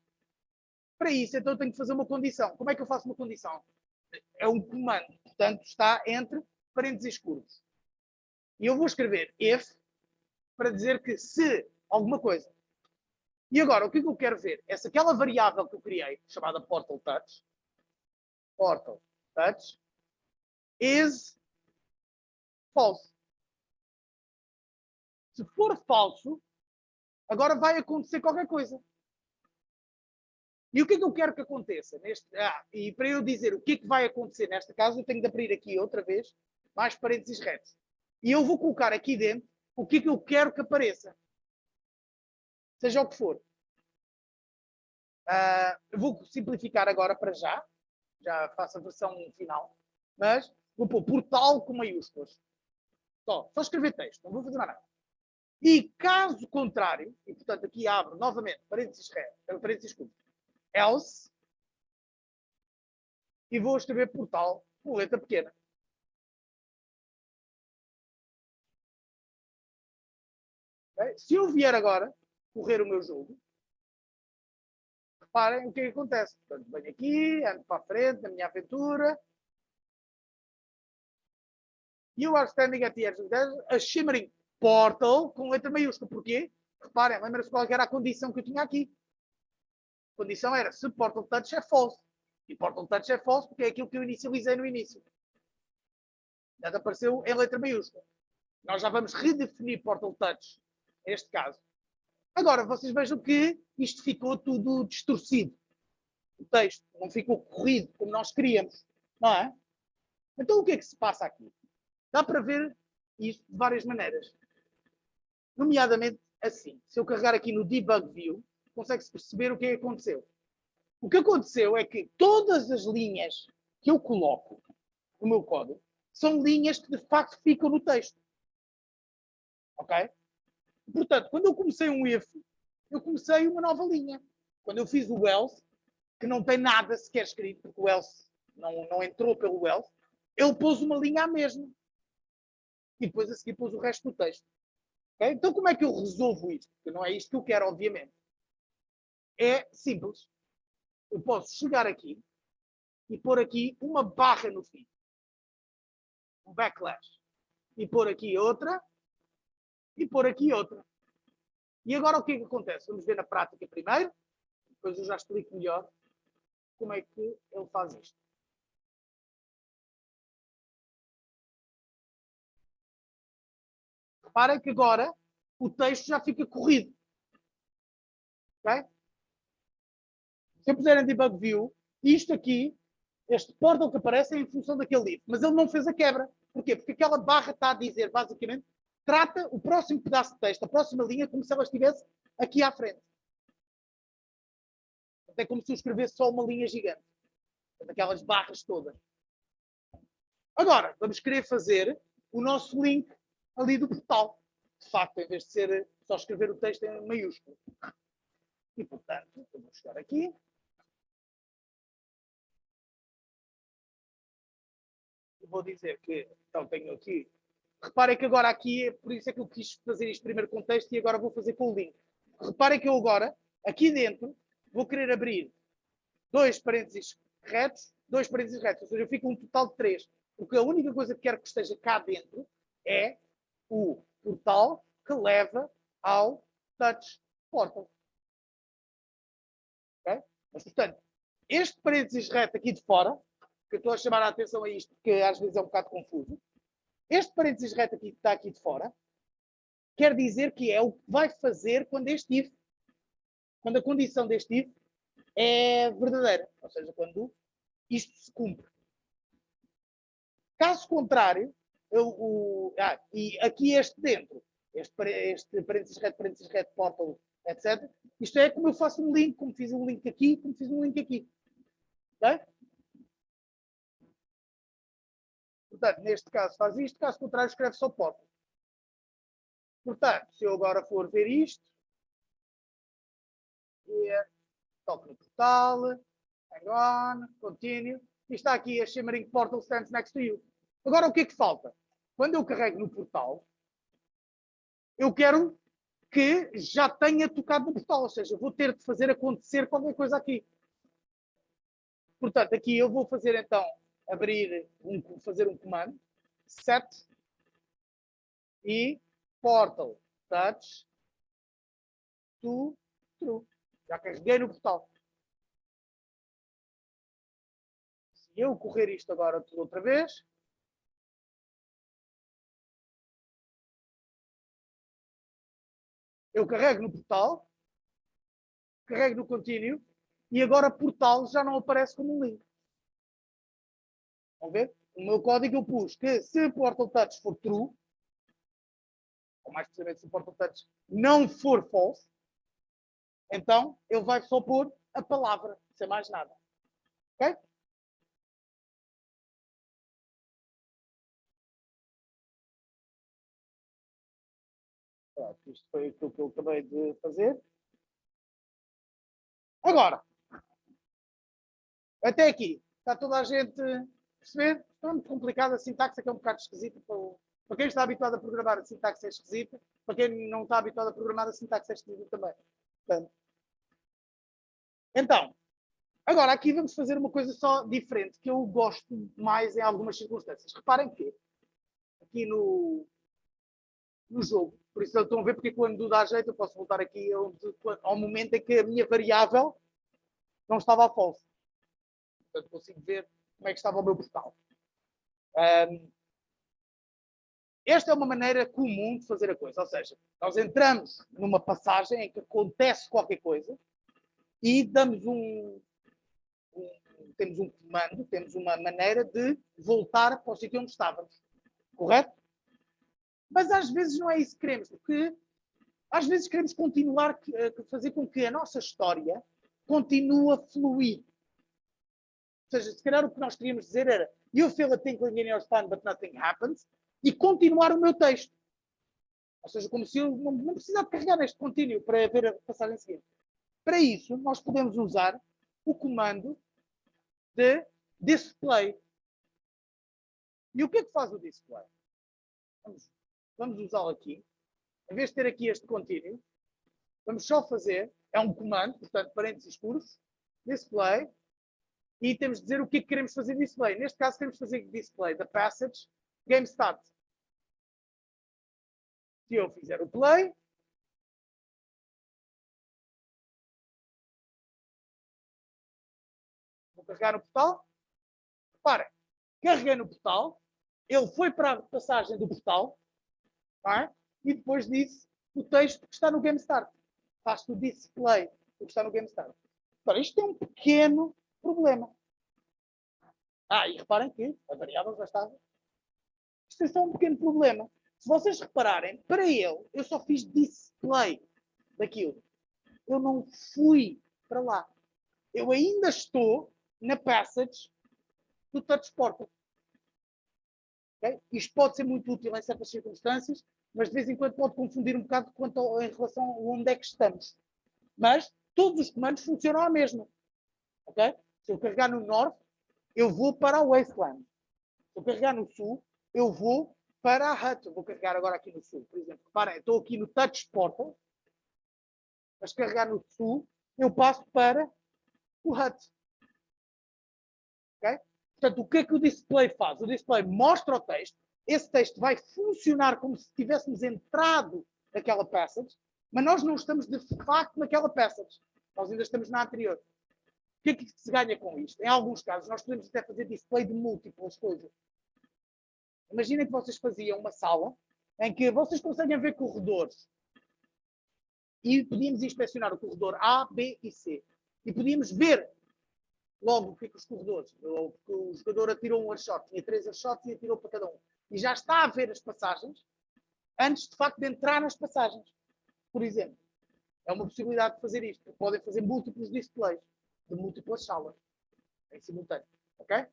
Speaker 1: Para isso, então eu tenho que fazer uma condição. Como é que eu faço uma condição? É um comando. Portanto, está entre parênteses curvos. E eu vou escrever if para dizer que se alguma coisa. E agora, o que eu quero ver é se aquela variável que eu criei, chamada portal touch, is false. Se for falso, agora vai acontecer qualquer coisa. E o que eu quero que aconteça? E para eu dizer o que é que vai acontecer nesta casa, eu tenho de abrir aqui outra vez, mais parênteses retos. E eu vou colocar aqui dentro o que é que eu quero que apareça. Seja o que for. Eu vou simplificar agora para já. Já faço a versão final. Mas vou pôr portal com maiúsculas. Só escrever texto. Não vou fazer mais nada. E caso contrário, e portanto aqui abro novamente parênteses curtos, else, e vou escrever portal com letra pequena. Okay? Se eu vier agora correr o meu jogo, reparem o que é que acontece. Portanto, venho aqui, ando para a frente na minha aventura. You are standing at the edge of a shimmering portal com letra maiúscula. Porquê? Reparem, lembra-se qual era a condição que eu tinha aqui. A condição era se portal touch é false. E portal touch é false porque é aquilo que eu inicializei no início. Já apareceu em letra maiúscula. Nós já vamos redefinir portal touch neste caso. Agora, vocês vejam que isto ficou tudo distorcido. O texto não ficou corrido como nós queríamos. Não é? Então o que é que se passa aqui? Dá para ver isto de várias maneiras. Nomeadamente assim. Se eu carregar aqui no Debug View, consegue-se perceber o que aconteceu. O que aconteceu é que todas as linhas que eu coloco no meu código são linhas que de facto ficam no texto. Ok? Portanto, quando eu comecei um if, eu comecei uma nova linha. Quando eu fiz o else, que não tem nada sequer escrito, porque o else não entrou pelo else, ele pôs uma linha à mesma. E depois a seguir pôs o resto do texto. Okay? Então como é que eu resolvo isto? Porque não é isto que eu quero, obviamente. É simples. Eu posso chegar aqui e pôr aqui uma barra no fim. Um backlash. E pôr aqui outra. E pôr aqui outra. E agora o que é que acontece? Vamos ver na prática primeiro. Depois eu já explico melhor como é que ele faz isto. Reparem que agora o texto já fica corrido. Okay? Se eu puser em debug view, isto aqui, este portal que aparece é em função daquele if, mas ele não fez a quebra. Porquê? Porque aquela barra está a dizer, basicamente, trata o próximo pedaço de texto, a próxima linha, como se ela estivesse aqui à frente. É como se eu escrevesse só uma linha gigante. Daquelas barras todas. Agora, vamos querer fazer o nosso link ali do portal. De facto, em vez de ser só escrever o texto em maiúsculo. E, portanto, eu vou chegar aqui. E vou dizer que, então, tenho aqui. Reparem que agora aqui, por isso é que eu quis fazer este primeiro contexto e agora vou fazer com o link. Reparem que eu agora, aqui dentro, vou querer abrir dois parênteses retos, ou seja, eu fico um total de 3. Porque a única coisa que quero que esteja cá dentro é o portal que leva ao Touch Portal. Okay? Mas, portanto, este parênteses reto aqui de fora, que eu estou a chamar a atenção a isto, porque às vezes é um bocado confuso, este parênteses reto aqui que está aqui de fora, quer dizer que é o que vai fazer quando a condição deste if é verdadeira. Ou seja, quando isto se cumpre. Caso contrário, e aqui este dentro, este parênteses reto, portal, etc. Isto é como eu faço um link, como fiz um link aqui, como fiz um link aqui. Okay? Portanto, neste caso faz isto, caso contrário escreve só portal. Portanto, se eu agora for ver isto, toco no portal, hang on, continue, e está aqui a Shimmering Portal stands next to you. Agora o que é que falta? Quando eu carrego no portal, eu quero que já tenha tocado no portal, ou seja, vou ter de fazer acontecer qualquer coisa aqui. Portanto, aqui eu vou fazer então, fazer um comando, set e portal touch to true. Já carreguei no portal. Se eu correr isto agora tudo outra vez, eu carrego no portal, carrego no continue e agora portal já não aparece como um link. Vão ver? O meu código eu pus que se portal touch for true, ou mais precisamente se o portal touch não for false, então ele vai só pôr a palavra, sem mais nada. Ok? Pronto, isto foi aquilo que eu acabei de fazer. Agora, até aqui, está toda a gente a perceber? Está muito complicado, a sintaxe é um bocado esquisita. Para quem está habituado a programar, a sintaxe é esquisita. Para quem não está habituado a programar, a sintaxe é esquisita também. Portanto, então, agora aqui vamos fazer uma coisa só diferente, que eu gosto mais em algumas circunstâncias. Reparem que aqui no jogo, por isso estão a ver porque quando dá jeito eu posso voltar aqui ao momento em que a minha variável não estava a false. Portanto, consigo ver como é que estava o meu portal. Esta é uma maneira comum de fazer a coisa. Ou seja, nós entramos numa passagem em que acontece qualquer coisa e damos temos um comando, temos uma maneira de voltar para o sítio onde estávamos. Correto? Mas às vezes não é isso que queremos, porque às vezes queremos continuar a fazer com que a nossa história continue a fluir. Ou seja, se calhar o que nós queríamos dizer era You feel a tinkling in your spine, but nothing happens, e continuar o meu texto. Ou seja, como se eu não precisasse carregar neste contínuo para ver a passagem seguinte. Para isso, nós podemos usar o comando de display. E o que é que faz o display? Vamos usá-lo aqui. Em vez de ter aqui este contínuo, vamos só fazer, é um comando, portanto, parênteses escuros, display, e temos de dizer o que é que queremos fazer display. Neste caso, queremos fazer display da passage game start. Se eu fizer o play, vou carregar no portal. Reparem, carreguei no portal, ele foi para a passagem do portal, tá? E depois disse o texto que está no game start. Faz-te o display, o que está no game start. Ora, isto tem um pequeno problema. E reparem que a variável já estava. Isto é só um pequeno problema. Se vocês repararem, para ele, eu só fiz display daquilo. Eu não fui para lá. Eu ainda estou na passage do touch portal. Okay? Isto pode ser muito útil em certas circunstâncias, mas de vez em quando pode confundir um bocado em relação a onde é que estamos. Mas todos os comandos funcionam à mesma. Okay? Se eu carregar no norte, eu vou para o wasteland. Se eu carregar no sul, eu vou para a hut. Eu vou carregar agora aqui no sul, por exemplo. Reparem, estou aqui no touch portal, mas carregar no sul, eu passo para o hut. Okay? Portanto, o que é que o display faz? O display mostra o texto, esse texto vai funcionar como se tivéssemos entrado naquela passage, mas nós não estamos de facto naquela passage. Nós ainda estamos na anterior. O que é que se ganha com isto? Em alguns casos, nós podemos até fazer display de múltiplas coisas. Imaginem que vocês faziam uma sala em que vocês conseguem ver corredores. E podíamos inspecionar o corredor A, B e C. E podíamos ver logo o que os corredores. O jogador atirou um arshot, tinha 3 arshots e atirou para cada um. E já está a ver as passagens antes, de facto, de entrar nas passagens. Por exemplo, é uma possibilidade de fazer isto. Podem fazer múltiplos displays de múltiplas salas em simultâneo. Ok?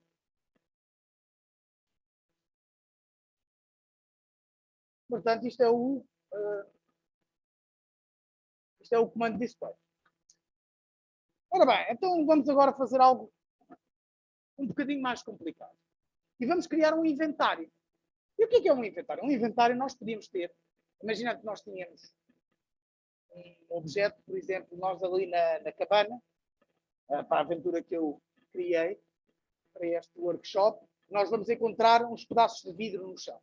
Speaker 1: Portanto, isto é o comando display. Ora bem, então vamos agora fazer algo um bocadinho mais complicado. E vamos criar um inventário. E o que é um inventário? Um inventário nós podíamos ter. Imagina que nós tínhamos um objeto, por exemplo, nós ali na cabana, para a aventura que eu criei, para este workshop, nós vamos encontrar uns pedaços de vidro no chão.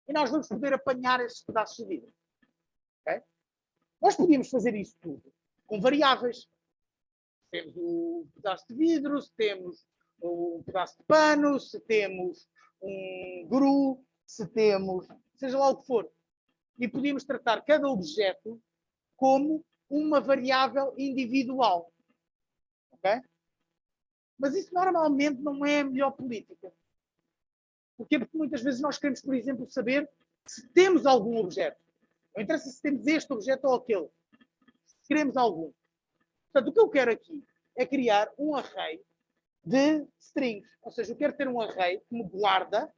Speaker 1: E nós vamos poder apanhar esses pedaços de vidro. Okay? Nós podíamos fazer isso tudo com variáveis. Temos um pedaço de vidro, se temos um pedaço de pano, se temos um gru, se temos, seja lá o que for. E podíamos tratar cada objeto como uma variável individual. Ok? Mas isso normalmente não é a melhor política. Porquê? Porque muitas vezes nós queremos, por exemplo, saber se temos algum objeto. Não interessa se temos este objeto ou aquele. Se queremos algum. Portanto, o que eu quero aqui é criar um array de strings. Ou seja, eu quero ter um array que me guarda,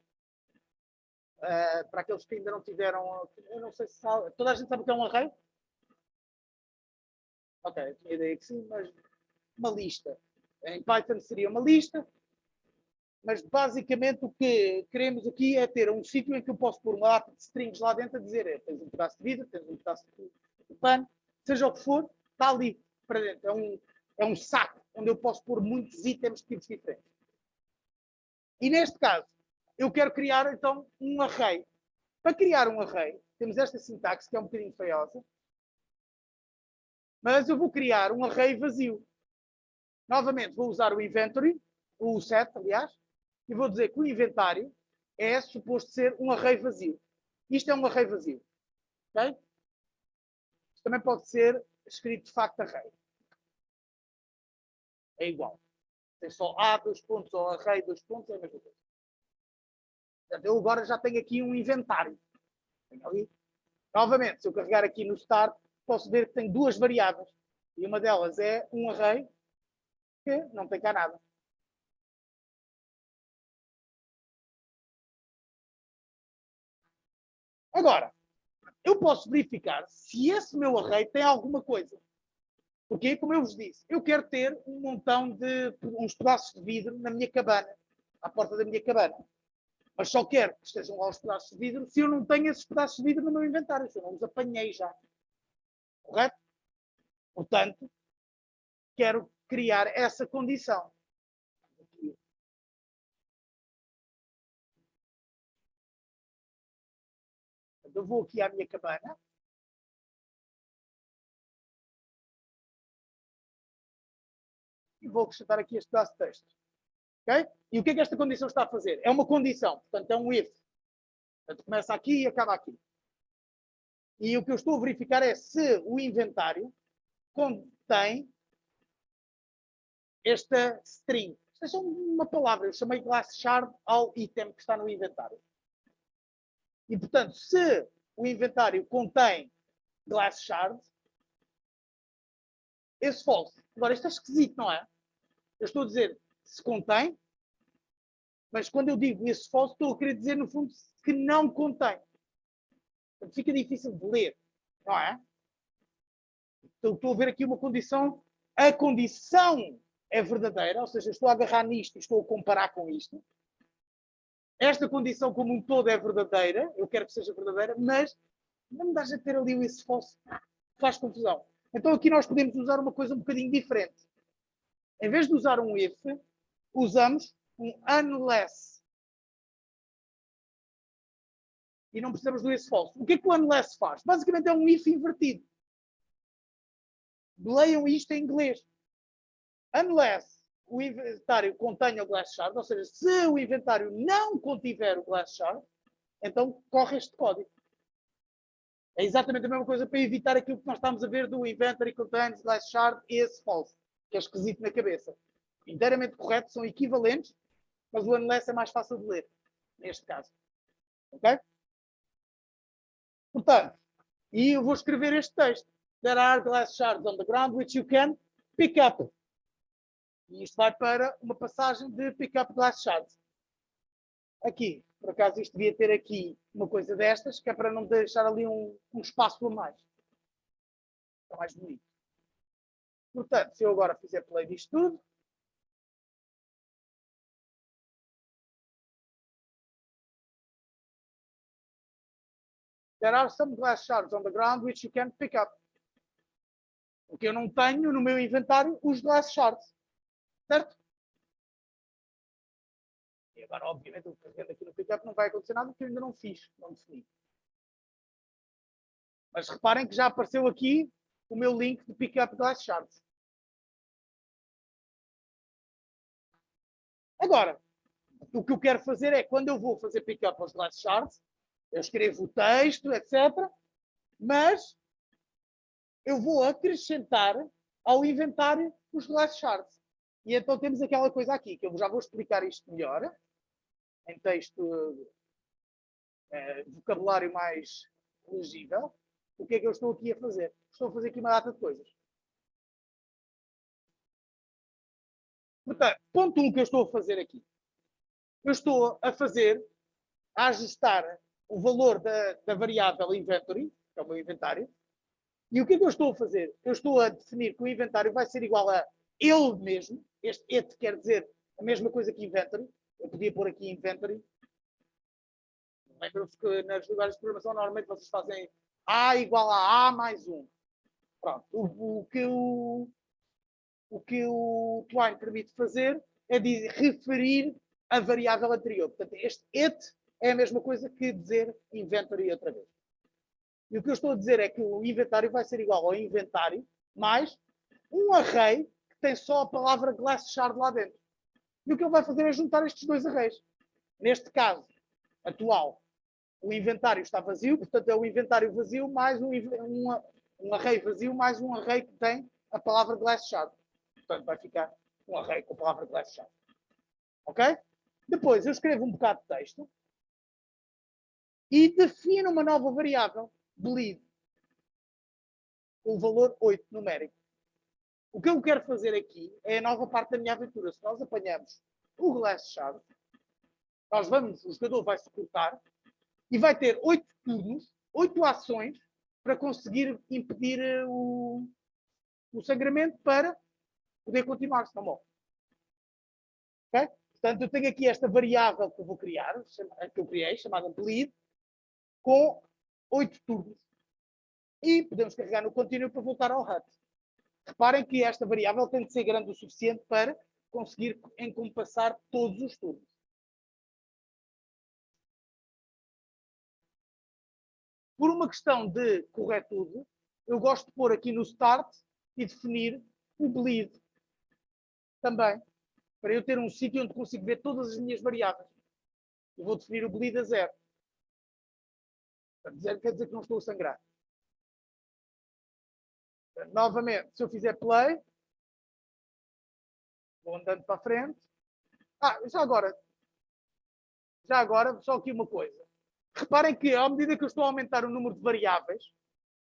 Speaker 1: para aqueles que ainda não tiveram, eu não sei se sabe, toda a gente sabe o que é um array? Ok, eu tinha ideia que sim, mas uma lista. Em Python seria uma lista, mas basicamente o que queremos aqui é ter um sítio em que eu posso pôr uma data de strings lá dentro a dizer tens um pedaço de vidro, tens um pedaço de pano, seja o que for, está ali para dentro. É um saco onde eu posso pôr muitos itens de tipos diferentes. E neste caso, eu quero criar então um array. Para criar um array, temos esta sintaxe que é um bocadinho feiosa, mas eu vou criar um array vazio. Novamente, vou usar o inventory, o set, aliás, e vou dizer que o inventário é suposto ser um array vazio. Isto é um array vazio. Okay? Isto também pode ser escrito de facto array. É igual. Tem só A, 2 pontos, ou array, 2 pontos, é a mesma coisa. Portanto, eu agora já tenho aqui um inventário. Tenho ali. Novamente, se eu carregar aqui no start, posso ver que tem 2 variáveis. E uma delas é um array que não tem cá nada. Agora, eu posso verificar se esse meu array tem alguma coisa. Porque, como eu vos disse, eu quero ter um montão de uns pedaços de vidro na minha cabana, à porta da minha cabana. Mas só quero que estejam lá os pedaços de vidro se eu não tenho esses pedaços de vidro no meu inventário, se eu não os apanhei já. Correto? Portanto, quero criar essa condição. Eu vou aqui à minha cabana. E vou acrescentar aqui este pedaço de texto. Okay? E o que é que esta condição está a fazer? É uma condição, portanto é um if. Portanto, começa aqui e acaba aqui. E o que eu estou a verificar é se o inventário contém esta string. Isto é só uma palavra. Eu chamei glass shard ao item que está no inventário. E, portanto, se o inventário contém glass shard, esse false. Agora, isto é esquisito, não é? Eu estou a dizer se contém, mas quando eu digo esse false, estou a querer dizer, no fundo, que não contém. Portanto, fica difícil de ler, não é? Então, estou a ver aqui uma condição. A condição é verdadeira, ou seja, estou a agarrar nisto e estou a comparar com isto. Esta condição como um todo é verdadeira, eu quero que seja verdadeira, mas não me dás a ter ali o esse false, faz confusão. Então aqui nós podemos usar uma coisa um bocadinho diferente. Em vez de usar um if, usamos um unless. E não precisamos do esse false. O que é que o unless faz? Basicamente é um if invertido. Leiam isto em inglês. Unless o inventário contenha o glass shard, ou seja, se o inventário não contiver o glass shard, então corre este código. É exatamente a mesma coisa para evitar aquilo que nós estamos a ver do inventory contains glass shard is false, que é esquisito na cabeça. Inteiramente correto, são equivalentes, mas o unless é mais fácil de ler, neste caso. Ok? Portanto, e eu vou escrever este texto. There are glass shards on the ground which you can pick up. E isto vai para uma passagem de pick up glass shards. Aqui, por acaso isto devia ter aqui uma coisa destas, que é para não deixar ali um espaço a mais. Está mais bonito. Portanto, se eu agora fizer play disto tudo, there are some glass shards on the ground which you can pick up. Porque eu não tenho no meu inventário os glass shards. Certo? E agora, obviamente, eu carregando aqui no pickup não vai acontecer nada porque eu ainda não fiz, não defini. Mas reparem que já apareceu aqui o meu link de pickup glass shards. Agora, o que eu quero fazer é, quando eu vou fazer pickup aos glass shards, eu escrevo o texto, etc. Mas eu vou acrescentar ao inventário os glass shards. E então temos aquela coisa aqui, que eu já vou explicar isto melhor, em texto, vocabulário mais legível. O que é que eu estou aqui a fazer? Estou a fazer aqui uma data de coisas. Portanto, ponto 1 que eu estou a fazer aqui. Eu estou a ajustar o valor da variável inventory, que é o meu inventário. E o que é que eu estou a fazer? Eu estou a definir que o inventário vai ser igual a ele mesmo. Este it quer dizer a mesma coisa que inventory. Eu podia pôr aqui inventory. Lembram-se que nas linguagens de programação normalmente vocês fazem A igual a A mais 1. Pronto. O que o Twine permite fazer é referir a variável anterior. Portanto, este it é a mesma coisa que dizer inventory outra vez. E o que eu estou a dizer é que o inventário vai ser igual ao inventário mais um array que tem só a palavra glass shard lá dentro. E o que ele vai fazer é juntar estes dois arrays. Neste caso atual, o inventário está vazio, portanto é o inventário vazio mais um array vazio mais um array que tem a palavra glass shard. Portanto vai ficar um array com a palavra glass shard. Ok? Depois eu escrevo um bocado de texto e defino uma nova variável, bleed, com o valor 8 numérico. O que eu quero fazer aqui é a nova parte da minha aventura. Se nós apanhamos o glass shard, o jogador vai se cortar e vai ter 8 turnos, 8 ações para conseguir impedir o sangramento para poder continuar, se não morre. Okay? Portanto, eu tenho aqui esta variável que eu vou criar, que eu criei, chamada bleed, com 8 turnos. E podemos carregar no contínuo para voltar ao HUD. Reparem que esta variável tem de ser grande o suficiente para conseguir encompassar todos os turnos. Por uma questão de corretude, eu gosto de pôr aqui no start e definir o bleed também, para eu ter um sítio onde consigo ver todas as minhas variáveis. Eu vou definir o bleed a 0. Zero quer dizer que não estou a sangrar. Novamente, se eu fizer play, Vou andando para a frente. Já agora, só aqui uma coisa. Reparem que, à medida que eu estou a aumentar o número de variáveis,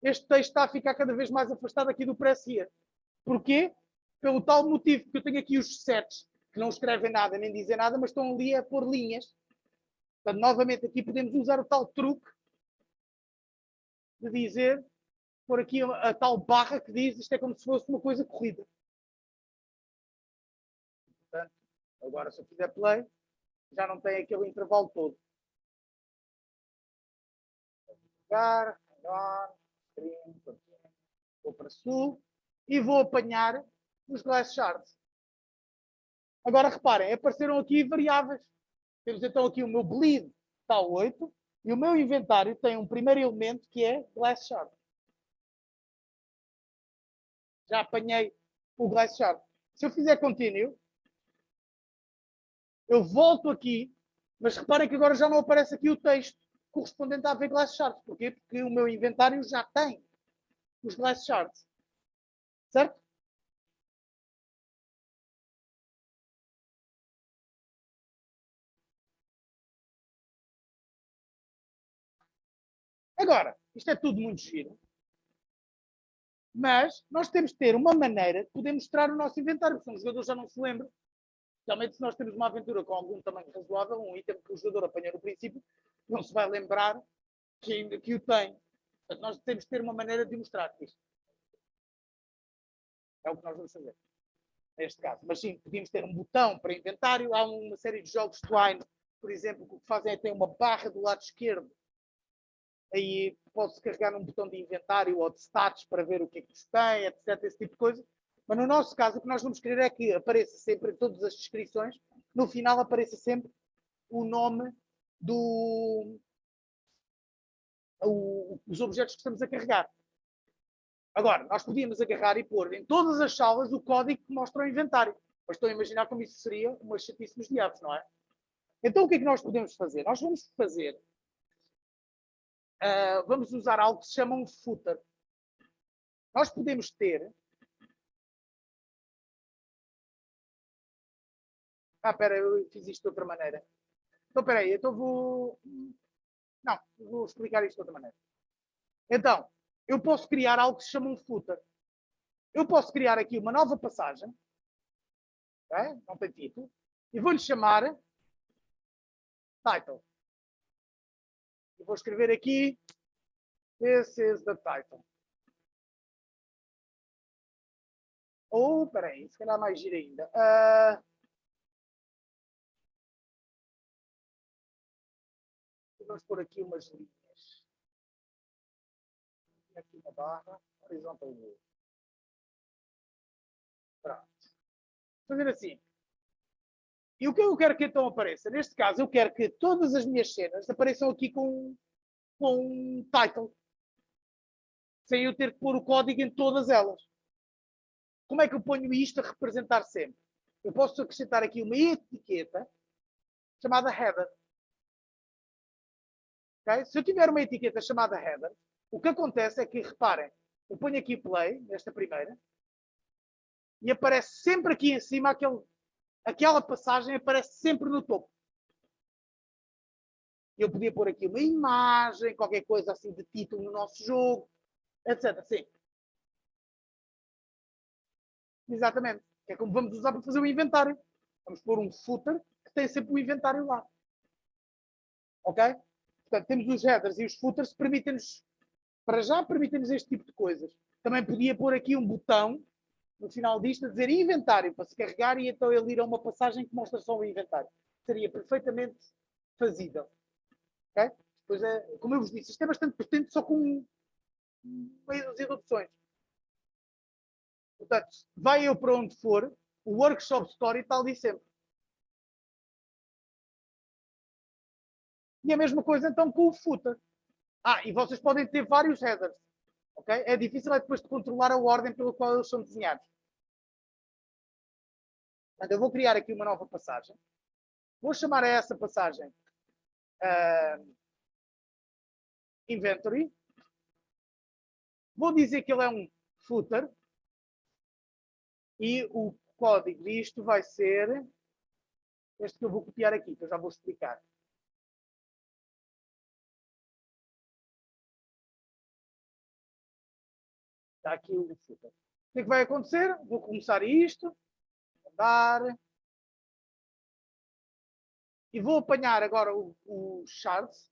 Speaker 1: este texto está a ficar cada vez mais afastado aqui do press here. Porquê? Pelo tal motivo que eu tenho aqui os sets que não escrevem nada nem dizem nada, mas estão ali a pôr linhas. Portanto, novamente, aqui podemos usar o tal truque de dizer, pôr aqui a tal barra que diz isto é como se fosse uma coisa corrida. Portanto, agora se eu fizer play, já não tem aquele intervalo todo. Vou para sul e vou apanhar os glass shards. Agora reparem, apareceram aqui variáveis. Temos então aqui o meu bleed está a 8 e o meu inventário tem um primeiro elemento que é glass shard. Já apanhei o glass shard. Se eu fizer continue, eu volto aqui, mas reparem que agora já não aparece aqui o texto correspondente à AV glass shards. Porquê? Porque o meu inventário já tem os glass shards. Certo? Agora, isto é tudo muito giro. Mas nós temos de ter uma maneira de poder mostrar o nosso inventário, porque um jogador já não se lembra. Realmente, se nós temos uma aventura com algum tamanho razoável, um item que o jogador apanhou no princípio, não se vai lembrar que ainda que o tem. Portanto, nós temos de ter uma maneira de mostrar isto. É o que nós vamos fazer, neste caso. Mas sim, podíamos ter um botão para inventário. Há uma série de jogos Twine, por exemplo, que o que fazem é ter uma barra do lado esquerdo. Aí posso carregar num botão de inventário ou de stats para ver o que é que tem, etc. Esse tipo de coisa. Mas no nosso caso, o que nós vamos querer é que apareça sempre em todas as descrições, no final apareça sempre o nome os objetos que estamos a carregar. Agora, nós podíamos agarrar e pôr em todas as salas o código que mostra o inventário. Mas estou a imaginar como isso seria uma chatice nos diabos, não é? Então o que é que nós podemos fazer? Nós vamos fazer... vamos usar algo que se chama um footer. Nós podemos ter... espera, eu fiz isto de outra maneira. Então, espera aí, então vou... Não, vou explicar isto de outra maneira. Então, eu posso criar algo que se chama um footer. Eu posso criar aqui uma nova passagem, okay? Não tem título, e vou-lhe chamar title. E vou escrever aqui this is the title. Ou, espera aí, se calhar mais giro ainda. Vamos pôr aqui umas linhas. Aqui uma barra, horizontal view. Pronto. Fazer assim. E o que eu quero que então apareça? Neste caso, eu quero que todas as minhas cenas apareçam aqui com um title. Sem eu ter que pôr o código em todas elas. Como é que eu ponho isto a representar sempre? Eu posso acrescentar aqui uma etiqueta chamada header. Okay? Se eu tiver uma etiqueta chamada header, o que acontece é que, reparem, eu ponho aqui play, nesta primeira, e aparece sempre aqui em cima aquela passagem aparece sempre no topo. Eu podia pôr aqui uma imagem, qualquer coisa assim de título no nosso jogo, etc. Sim. Exatamente. É como vamos usar para fazer o inventário. Vamos pôr um footer que tem sempre o inventário lá. Ok? Portanto, temos os headers e os footers que permitem-nos, para já, permitem-nos este tipo de coisas. Também podia pôr aqui um botão no final disto a dizer inventário para se carregar e então ele ir a uma passagem que mostra só o inventário. Seria perfeitamente fazível. Okay? Pois é, como eu vos disse, isto é bastante potente só com meia dúzia de opções. Portanto, vai eu para onde for, o workshop story está ali sempre. E a mesma coisa então com o footer. E vocês podem ter vários headers. Okay? É difícil depois de controlar a ordem pela qual eles são desenhados. Portanto, eu vou criar aqui uma nova passagem. Vou chamar a essa passagem Inventory. Vou dizer que ele é um footer. E código disto vai ser este que eu vou copiar aqui, que eu já vou explicar. Está aqui o footer. O que é que vai acontecer? Vou começar isto, andar, e vou apanhar agora o shards,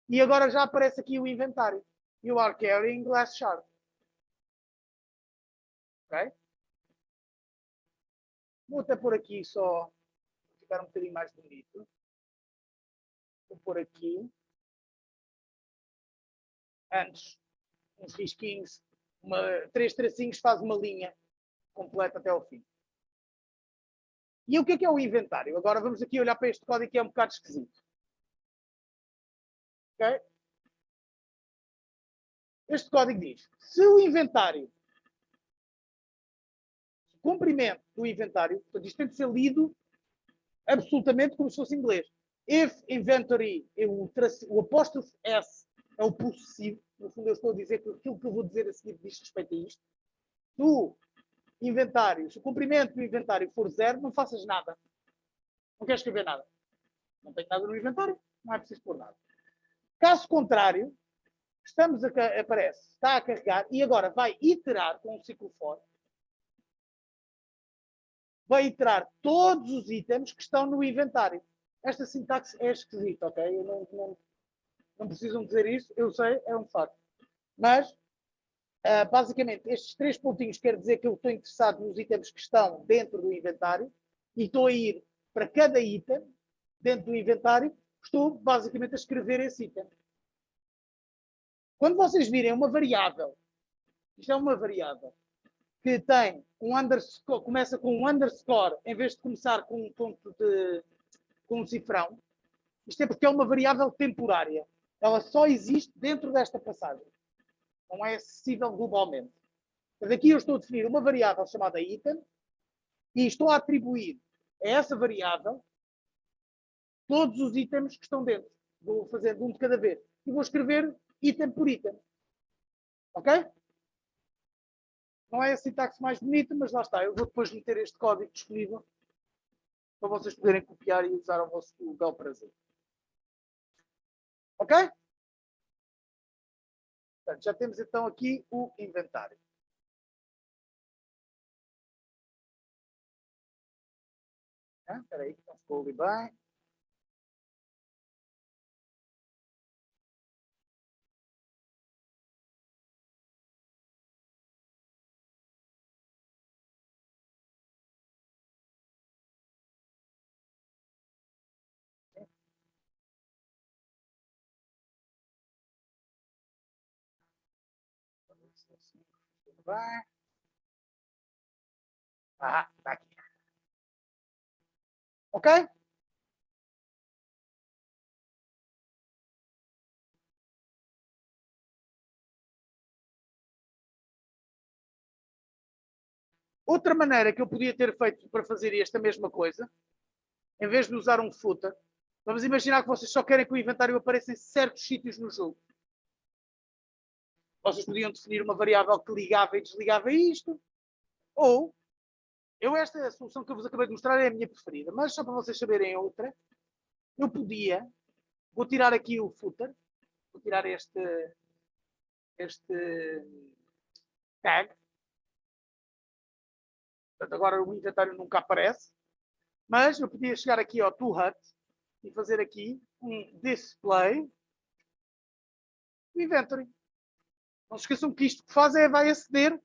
Speaker 1: e agora já aparece aqui o inventário. You are carrying glass shard. Ok? Vou até pôr aqui só, para ficar um bocadinho mais bonito. Vou pôr aqui, antes, uns risquinhos, 3 tracinhos, faz uma linha completa até ao fim. E o que é o inventário? Agora vamos aqui olhar para este código que é um bocado esquisito. Okay? Este código diz, se o inventário, o comprimento do inventário, portanto, isto tem de ser lido absolutamente como se fosse em inglês. If inventory, o apóstrofe S é o possessivo, no fundo eu estou a dizer que aquilo que eu vou dizer a seguir diz respeito a isto. Do inventário, se o comprimento do inventário for 0, não faças nada. Não queres escrever nada. Não tenho nada no inventário, não é preciso pôr nada. Caso contrário, aparece, está a carregar e agora vai iterar com um ciclo for. Vai iterar todos os itens que estão no inventário. Esta sintaxe é esquisita, ok? Não precisam dizer isso, eu sei, é um facto. Mas, basicamente, estes 3 pontinhos quer dizer que eu estou interessado nos itens que estão dentro do inventário e estou a ir para cada item dentro do inventário, estou basicamente a escrever esse item. Quando vocês virem uma variável, isto é uma variável, que tem um underscore, começa com um underscore, em vez de começar com um ponto com um cifrão, isto é porque é uma variável temporária. Ela só existe dentro desta passagem. Não é acessível globalmente. Mas aqui eu estou a definir uma variável chamada item e estou a atribuir a essa variável todos os itens que estão dentro. Vou fazer um de cada vez. E vou escrever item por item. Ok? Não é a sintaxe mais bonita, mas lá está. Eu vou depois meter este código disponível para vocês poderem copiar e usar ao vosso bel prazer. Ok? Portanto, já temos então aqui o inventário. Espera aí, que não ficou ali bem. Tudo bem. Ah, está aqui. Ok? Outra maneira que eu podia ter feito para fazer esta mesma coisa, em vez de usar um footer, vamos imaginar que vocês só querem que o inventário apareça em certos sítios no jogo. Vocês podiam definir uma variável que ligava e desligava isto, ou, esta é a solução que eu vos acabei de mostrar, é a minha preferida, mas só para vocês saberem outra, eu podia, vou tirar aqui o footer, vou tirar este tag, portanto agora o inventário nunca aparece, mas eu podia chegar aqui ao toHut e fazer aqui um display inventory. Não se esqueçam que isto que faz é vai aceder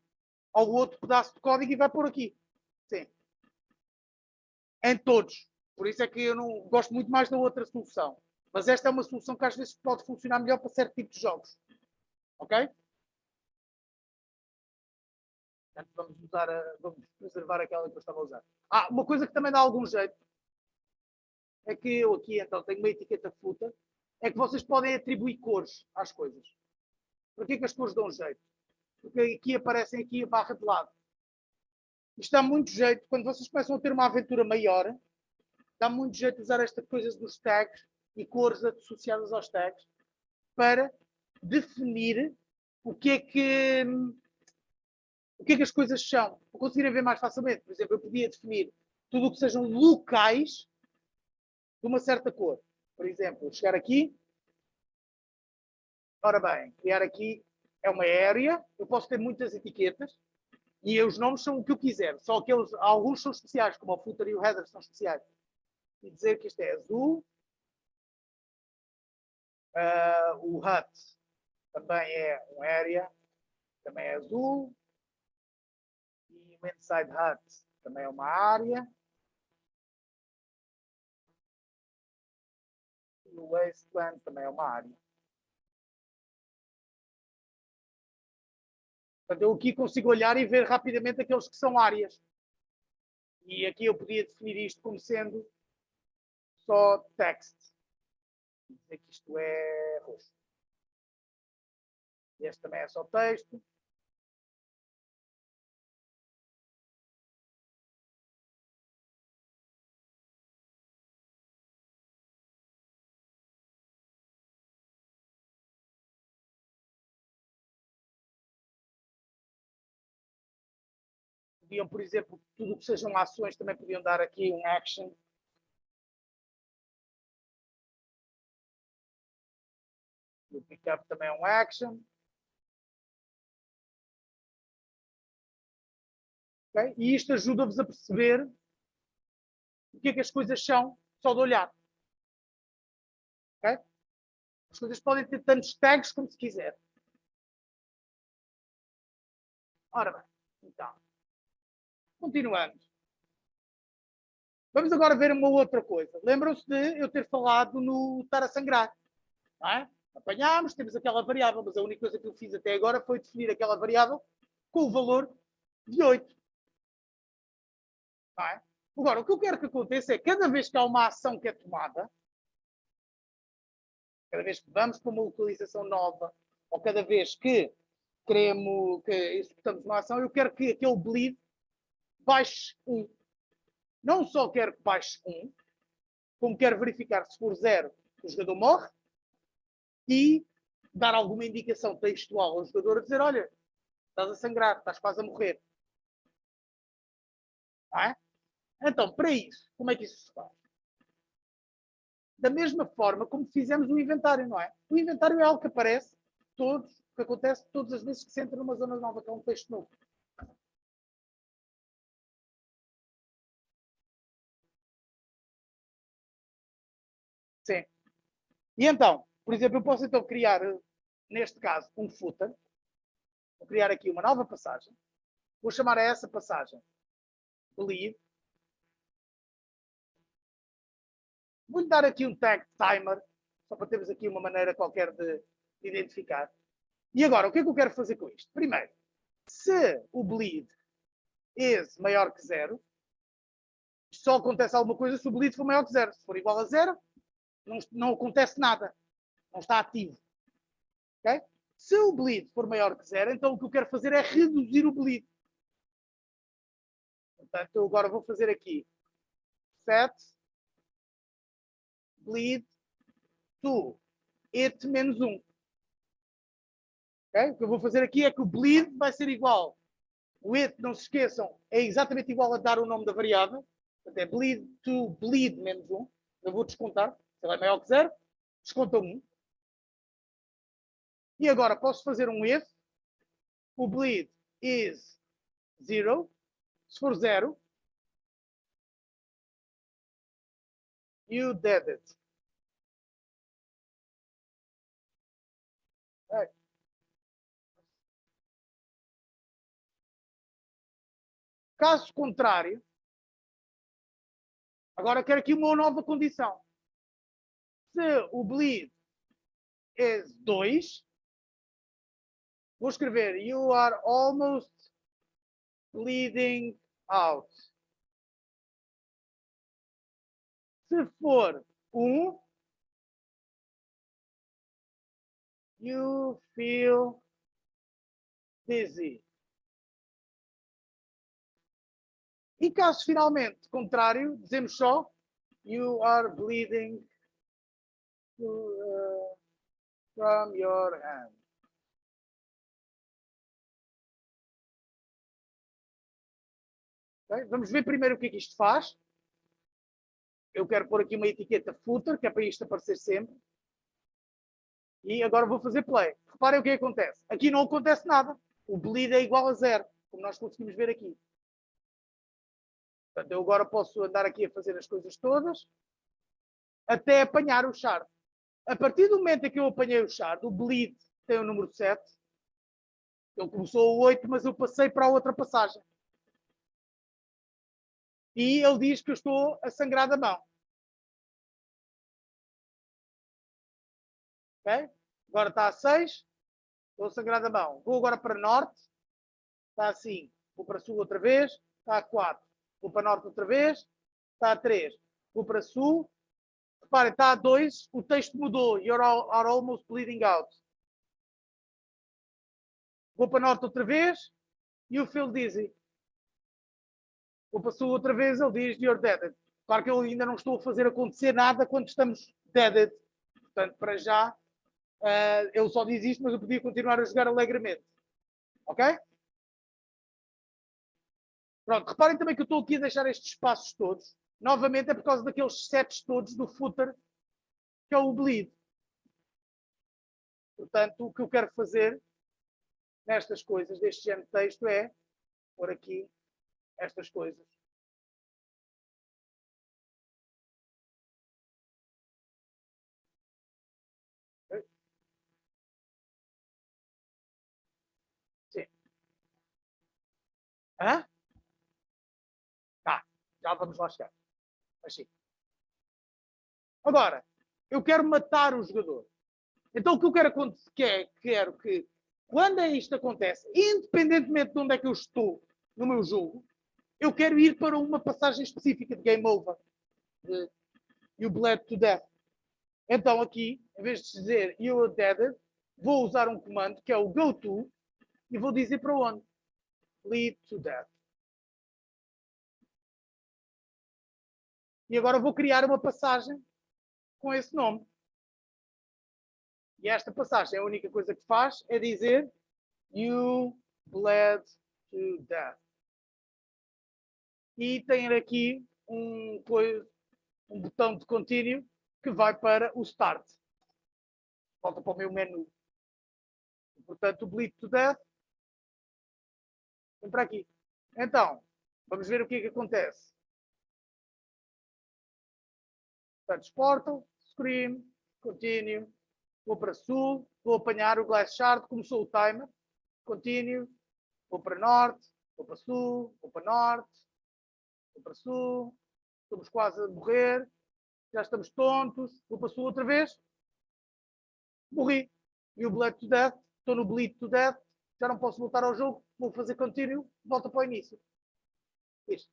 Speaker 1: ao outro pedaço de código e vai pôr aqui. Sim. Em todos. Por isso é que eu não gosto muito mais da outra solução. Mas esta é uma solução que às vezes pode funcionar melhor para certo tipo de jogos. Ok? Portanto, vamos preservar aquela que eu estava a usar. Uma coisa que também dá algum jeito é que eu aqui então tenho uma etiqueta footer, é que vocês podem atribuir cores às coisas. Por que as cores dão jeito? Porque aqui aparecem aqui a barra de lado. Isto dá muito jeito, quando vocês começam a ter uma aventura maior, dá muito jeito de usar estas coisas dos tags e cores associadas aos tags para definir o que é que o que é que as coisas são? Para conseguirem ver mais facilmente. Por exemplo, eu podia definir tudo o que sejam locais de uma certa cor. Por exemplo, chegar aqui. Ora bem, criar aqui é uma área. Eu posso ter muitas etiquetas. E os nomes são o que eu quiser. Só aqueles, alguns são especiais, como o footer e o header são especiais. E dizer que isto é azul. O hut também é um area. Também é azul. E o inside hut também é uma área. E o wasteland também é uma área. Portanto, eu aqui consigo olhar e ver rapidamente aqueles que são áreas. E aqui eu podia definir isto como sendo só text. Dizer que isto é roxo. Este também é só texto. Podiam, por exemplo, tudo que sejam ações, também podiam dar aqui um action. O pickup também é um action. Okay? E isto ajuda-vos a perceber o que é que as coisas são, só de olhar. Okay? As coisas podem ter tantos tags como se quiser. Ora bem, então. Continuando. Vamos agora ver uma outra coisa. Lembram-se de eu ter falado no estar a sangrar. Não é? Apanhámos, temos aquela variável, mas a única coisa que eu fiz até agora foi definir aquela variável com o valor de 8. Não é? Agora, o que eu quero que aconteça é cada vez que há uma ação que é tomada, cada vez que vamos para uma localização nova, ou cada vez que queremos que executamos uma ação, eu quero que aquele bleed baixe 1. Não só quero que baixe 1, como quero verificar se for 0, o jogador morre, e dar alguma indicação textual ao jogador a dizer, olha, estás a sangrar, estás quase a morrer. Não é? Então, para isso, como é que isso se faz? Da mesma forma como fizemos o inventário, não é? O inventário é algo que aparece todos, que acontece todas as vezes que se entra numa zona nova, que é um texto novo. Sim. E então, por exemplo, eu posso então criar, neste caso, um footer. Vou criar aqui uma nova passagem. Vou chamar a essa passagem bleed. Vou-lhe dar aqui um tag timer, só para termos aqui uma maneira qualquer de identificar. E agora, o que é que eu quero fazer com isto? Primeiro, se o bleed is maior que 0, só acontece alguma coisa se o bleed for maior que 0. Se for igual a 0, não acontece nada. Não está ativo. Okay? Se o bleed for maior que 0, então o que eu quero fazer é reduzir o bleed. Portanto, eu agora vou fazer aqui set bleed to it menos 1. Okay? O que eu vou fazer aqui é que o bleed vai ser igual. O it, não se esqueçam, é exatamente igual a dar o nome da variável. Portanto, é bleed to bleed menos 1. Eu vou descontar. Se ela é maior que 0, desconta 1. E agora posso fazer um if. O bleed is 0. Se for 0, you did it. Okay. Caso contrário, agora quero aqui uma nova condição. Se o bleed is 2, vou escrever you are almost bleeding out. Se for 1, you feel dizzy. E caso finalmente contrário, dizemos só you are bleeding from your hand. Okay? Vamos ver primeiro o que é que isto faz. Eu quero pôr aqui uma etiqueta footer, que é para isto aparecer sempre. E agora vou fazer play. Reparem o que acontece. Aqui não acontece nada. O bleed é igual a 0, como nós conseguimos ver aqui. Portanto, eu agora posso andar aqui a fazer as coisas todas até apanhar o shard. A partir do momento em que eu apanhei o shard, o bleed tem o número 7. Ele começou o 8, mas eu passei para a outra passagem. E ele diz que eu estou a sangrar da mão. Okay? Agora está a 6. Estou a sangrar da mão. Vou agora para norte. Está a 5. Vou para sul outra vez. Está a 4. Vou para norte outra vez. Está a 3. Vou para sul. Reparem, está a 2. O texto mudou. You're almost bleeding out. Vou para norte outra vez. You feel dizzy. Vou para sul outra vez. Ele diz you're dead. Claro que eu ainda não estou a fazer acontecer nada quando estamos dead. Portanto, para já, ele só diz isto, mas eu podia continuar a jogar alegremente. Ok? Pronto, reparem também que eu estou aqui a deixar estes espaços todos. Novamente é por causa daqueles sets todos do footer, que é o bleed. Portanto, o que eu quero fazer nestas coisas, deste género de texto, é pôr aqui estas coisas. Sim. Hã? Tá, já vamos lá chegar. Mas sim. Agora, eu quero matar o jogador. Então o que eu quero que, quando isto acontece, independentemente de onde é que eu estou no meu jogo, eu quero ir para uma passagem específica de game over. You bled to death. Então aqui, em vez de dizer you are dead, vou usar um comando que é o go to e vou dizer para onde? Bleed to death. E agora vou criar uma passagem com esse nome. E esta passagem, a única coisa que faz é dizer you bled to death. E tem aqui um botão de contínuo que vai para o start. Volta para o meu menu. Portanto, o bleed to death vem para aqui. Então, vamos ver o que é que acontece. Portanto, Portal, Scream, Continue, vou para Sul, vou apanhar o Glass Shard, começou o timer, Continue, vou para Norte, vou para Sul, vou para Norte, vou para Sul, estamos quase a morrer, já estamos tontos, vou para Sul outra vez, morri. E o Bleed to Death, estou no Bleed to Death, já não posso voltar ao jogo, vou fazer Continue, volta para o início. Isto.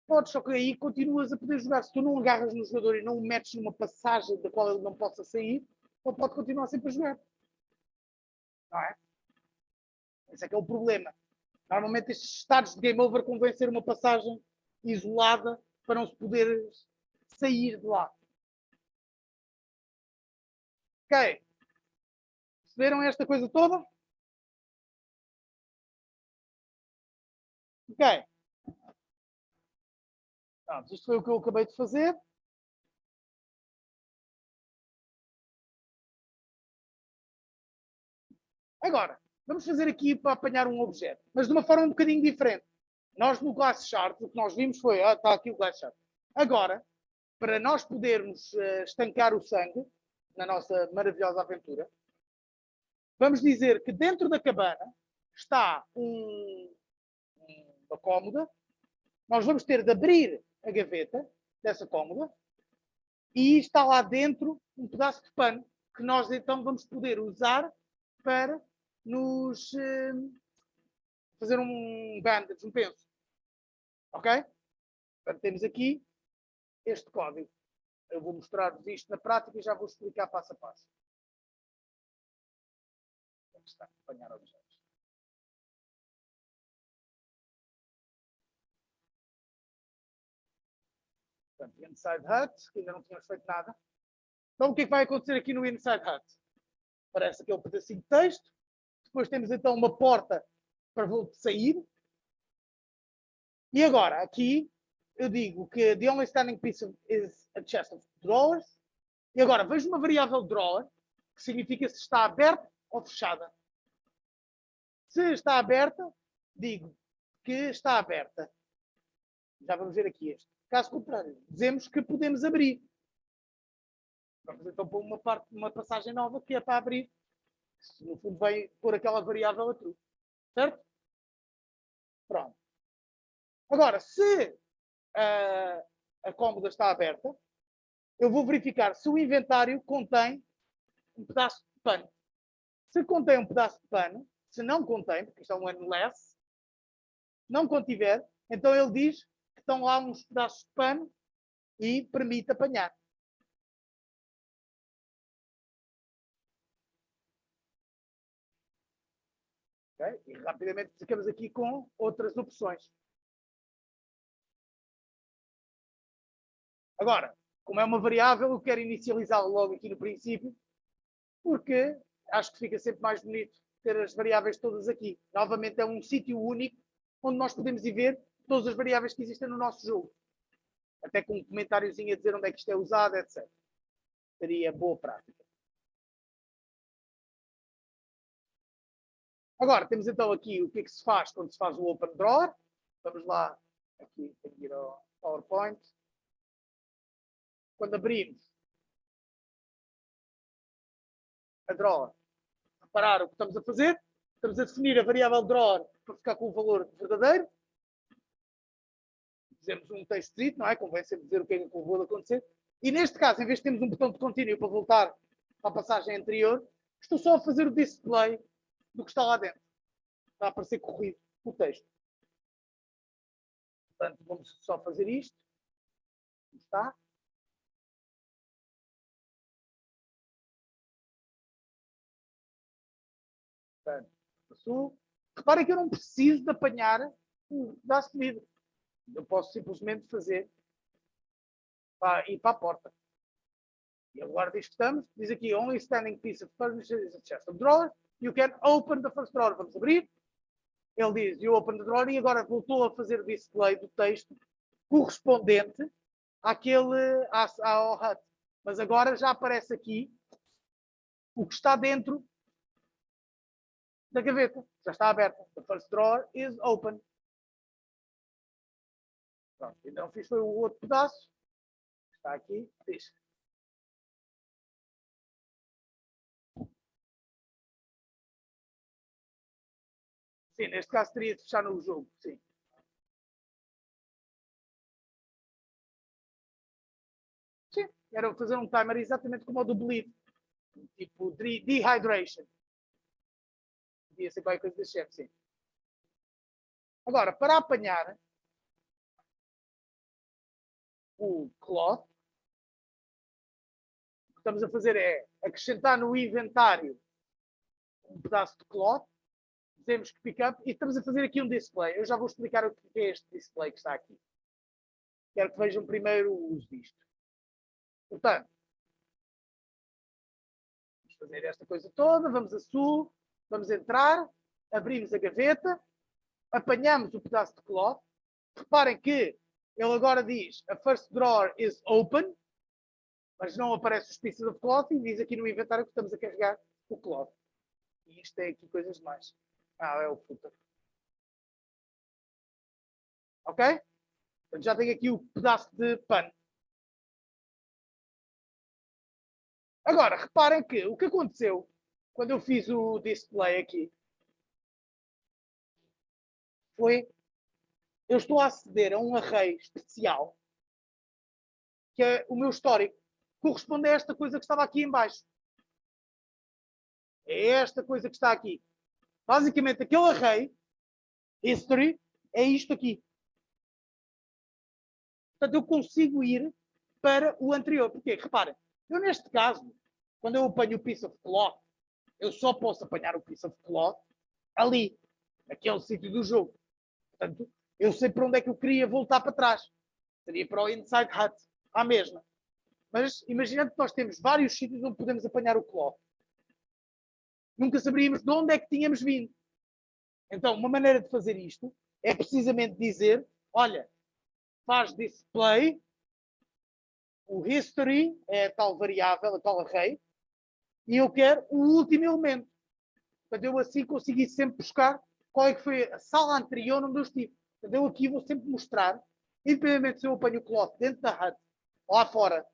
Speaker 1: Podes, só que aí continuas a poder jogar. Se tu não agarras no jogador e não o metes numa passagem da qual ele não possa sair, ele pode continuar sempre a jogar. Não é? Esse é que é o problema. Normalmente estes estados de game over convém ser uma passagem isolada para não se poder sair de lá. Ok. Perceberam esta coisa toda? Ok. Pronto, isto foi o que eu acabei de fazer. Agora, vamos fazer aqui para apanhar um objeto, mas de uma forma um bocadinho diferente. Nós no Glass Shard, o que nós vimos foi, está aqui o Glass Shard. Agora, para nós podermos estancar o sangue na nossa maravilhosa aventura, vamos dizer que dentro da cabana está uma cômoda. Nós vamos ter de abrir a gaveta dessa cômoda e está lá dentro um pedaço de pano que nós então vamos poder usar para nos fazer um bandage, um penso. Ok? Portanto, temos aqui este código. Eu vou mostrar-vos isto na prática e já vou explicar passo a passo. Aqui está, apanhar objetos. Portanto, inside hut, que ainda não tínhamos feito nada. Então, o que é que vai acontecer aqui no inside hut? Aparece aquele pedacinho de texto. Depois temos então uma porta para sair. E agora, aqui, eu digo que the only standing piece is a chest of drawers. E agora, vejo uma variável drawer, que significa se está aberta ou fechada. Se está aberta, digo que está aberta. Já vamos ver aqui este. Caso contrário, dizemos que podemos abrir. Vamos então pôr uma passagem nova que é para abrir. No fundo, vai pôr aquela variável a true. Certo? Pronto. Agora, se a cômoda está aberta, eu vou verificar se o inventário contém um pedaço de pano. Se contém um pedaço de pano, se não contém, porque isto é um unless, não contiver, então ele diz que estão lá uns pedaços de pano e permite apanhar. Okay? E rapidamente ficamos aqui com outras opções. Agora, como é uma variável, eu quero inicializá-la logo aqui no princípio, porque acho que fica sempre mais bonito ter as variáveis todas aqui. Novamente é um sítio único onde nós podemos ir ver todas as variáveis que existem no nosso jogo. Até com um comentáriozinho a dizer onde é que isto é usado, etc. Seria boa prática. Agora, temos então aqui o que é que se faz quando se faz o Open Drawer. Vamos lá, aqui tem que ir ao PowerPoint. Quando abrimos a drawer, reparar o que estamos a fazer. Estamos a definir a variável drawer para ficar com o valor verdadeiro. Dizemos um texto, não é? Convém sempre dizer o que é que vou acontecer. E neste caso, em vez de termos um botão de contínuo para voltar à passagem anterior, estou só a fazer o display do que está lá dentro. Está a aparecer corrido o texto. Portanto, vamos só fazer isto. Está. Portanto, passou. Reparem que eu não preciso de apanhar o pedaço de vidro. Eu posso simplesmente fazer ir para a porta. E agora diz que estamos. Diz aqui, only standing piece of furniture is a chest of drawers. You can open the first drawer. Vamos abrir. Ele diz, you open the drawer. E agora voltou a fazer o display do texto correspondente ao HUD. Mas agora já aparece aqui o que está dentro da gaveta. Já está aberta. The first drawer is open. Pronto, ainda não fiz foi o outro pedaço. Está aqui. Diz. Sim, neste caso teria de fechar no jogo, sim. Sim, era fazer um timer exatamente como o do Bleed. Tipo, dehydration. Podia ser qualquer coisa desse género, sim. Agora, para apanhar o cloth, o que estamos a fazer é acrescentar no inventário um pedaço de cloth, dizemos que pick up e estamos a fazer aqui um display. Eu já vou explicar o que é este display que está aqui. Quero que vejam primeiro o uso disto. Portanto, vamos fazer esta coisa toda, vamos a sul, vamos entrar, abrimos a gaveta, apanhamos o pedaço de cloth. Reparem que ele agora diz a first drawer is open, mas não aparece os pieces of cloth e diz aqui no inventário que estamos a carregar o cloth. E isto é aqui coisas mais. É o footer. Ok? Portanto, já tenho aqui o pedaço de pano. Agora, reparem que o que aconteceu quando eu fiz o display aqui foi eu estou a aceder a um array especial que é o meu histórico. Corresponde a esta coisa que estava aqui em baixo. É esta coisa que está aqui. Basicamente, aquele array, history, é isto aqui. Portanto, eu consigo ir para o anterior. Porquê? Reparem, eu neste caso, quando eu apanho o piece of cloth, eu só posso apanhar o piece of cloth ali, naquele sítio do jogo. Portanto, eu sei para onde é que eu queria voltar para trás. Seria para o Inside Hut, à mesma. Mas imaginando que nós temos vários sítios onde podemos apanhar o cloth. Nunca saberíamos de onde é que tínhamos vindo. Então, uma maneira de fazer isto é precisamente dizer, olha, faz display, o history é a tal variável, a tal array, e eu quero o último elemento. Portanto, eu assim consegui sempre buscar qual é que foi a sala anterior onde eu estive. Portanto, eu aqui vou sempre mostrar, independentemente se eu apanho o cloth dentro da HUD, lá fora,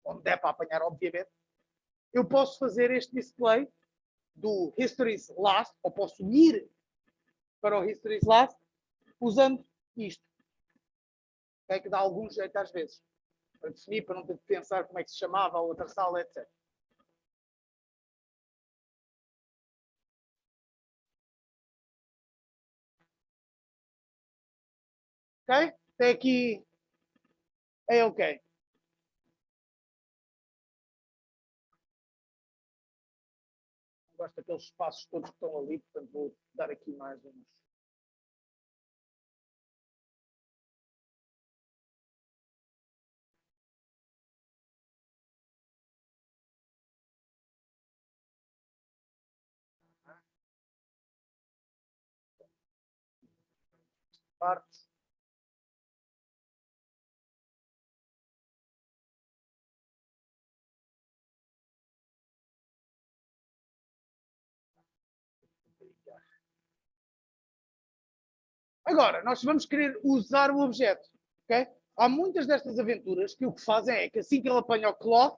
Speaker 1: onde der para apanhar, obviamente, eu posso fazer este display do History's Last, ou posso ir para o History's Last, usando isto. É que dá algum jeito às vezes. Para definir, para não ter de pensar como é que se chamava a outra sala, etc. Ok? Até aqui é ok. Gosto daqueles espaços todos que estão ali, portanto vou dar aqui mais uns. Partes. Agora, nós vamos querer usar o objeto. Okay? Há muitas destas aventuras que o que fazem é que assim que ele apanha o cloth,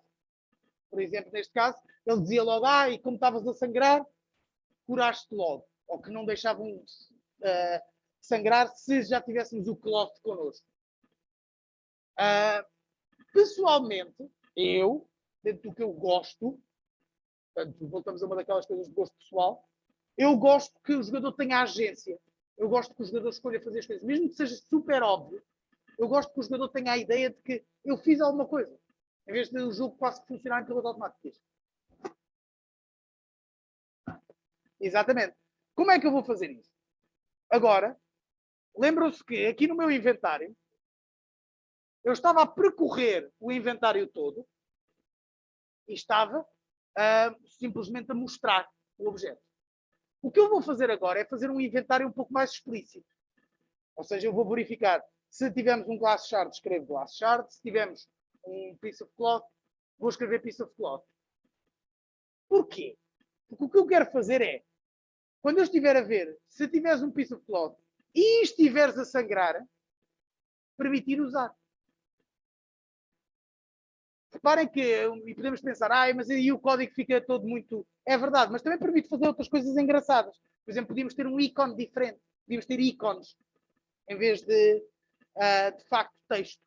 Speaker 1: por exemplo, neste caso, ele dizia logo, e como estavas a sangrar, curaste logo. Ou que não deixavam sangrar se já tivéssemos o cloth connosco. Pessoalmente, eu, dentro do que eu gosto, portanto, voltamos a uma daquelas coisas de gosto pessoal, eu gosto que o jogador tenha agência. Eu gosto que o jogador escolha fazer as coisas. Mesmo que seja super óbvio, eu gosto que o jogador tenha a ideia de que eu fiz alguma coisa. Em vez de o jogo quase funcionar em piloto automático. Exatamente. Como é que eu vou fazer isso? Agora, lembram-se que aqui no meu inventário, eu estava a percorrer o inventário todo e estava simplesmente a mostrar o objeto. O que eu vou fazer agora é fazer um inventário um pouco mais explícito. Ou seja, eu vou verificar se tivermos um glass shard, escrevo glass shard. Se tivermos um piece of cloth, vou escrever piece of cloth. Porquê? Porque o que eu quero fazer é, quando eu estiver a ver, se tiveres um piece of cloth e estiveres a sangrar, permitir usar. Reparem que, e podemos pensar, mas aí o código fica todo muito... É verdade, mas também permite fazer outras coisas engraçadas. Por exemplo, podíamos ter um ícone diferente. Podíamos ter ícones, em vez de facto, texto.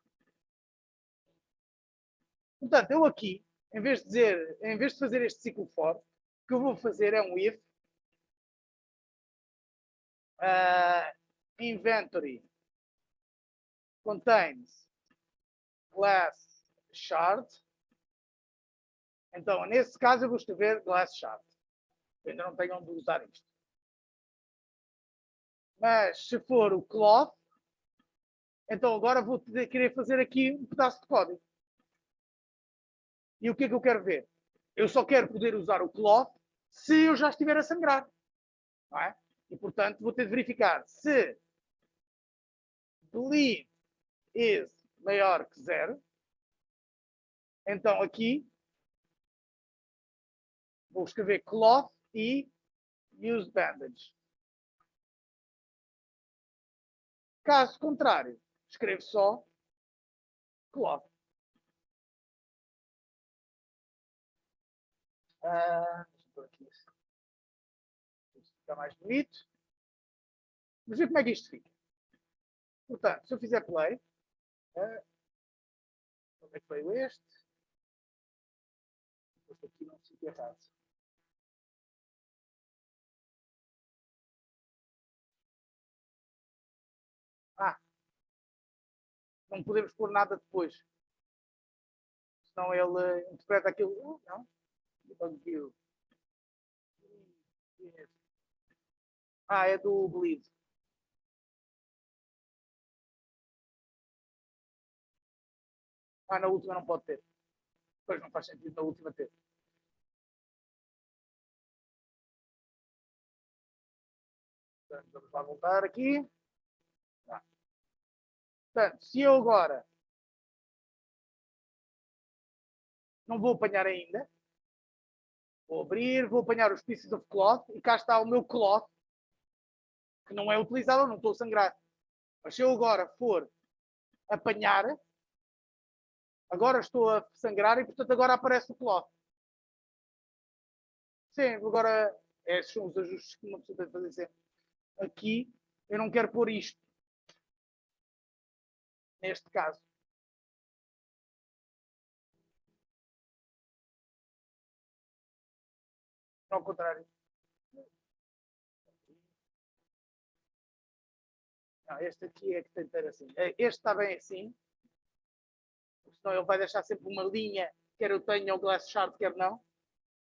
Speaker 1: Portanto, eu aqui, em vez de fazer este ciclo for, o que eu vou fazer é um if inventory contains glass shard. Então, nesse caso, eu vou escrever glass shard. Eu ainda não tenho onde usar isto. Mas se for o cloth, então agora vou querer fazer aqui um pedaço de código. E o que é que eu quero ver? Eu só quero poder usar o cloth se eu já estiver a sangrar. Não é? E, portanto, vou ter de verificar se bleed is maior que 0. Então, aqui, vou escrever cloth e use bandage. Caso contrário, escrevo só cloth. Deixa eu pôr aqui isso. Isto fica mais bonito. Vamos ver como é que isto fica. Portanto, se eu fizer play, como é que veio este? Este aqui não se errado. Não podemos pôr nada depois. Senão ele interpreta aquilo. Não. É do bleed. Ah, na última não pode ter. Pois não faz sentido na última ter. Portanto, vamos lá voltar aqui. Portanto, se eu agora não vou apanhar ainda, vou abrir, vou apanhar os pieces of cloth e cá está o meu cloth, que não é utilizado, não estou a sangrar. Mas se eu agora for apanhar, agora estou a sangrar e, portanto, agora aparece o cloth. Sim, agora esses são os ajustes que uma pessoa tem de fazer sempre. Aqui, eu não quero pôr isto. Neste caso. Ao contrário. Não, este aqui é que tem que ter assim. Este está bem assim. Senão ele vai deixar sempre uma linha, quer eu tenha o glass shard, quer não.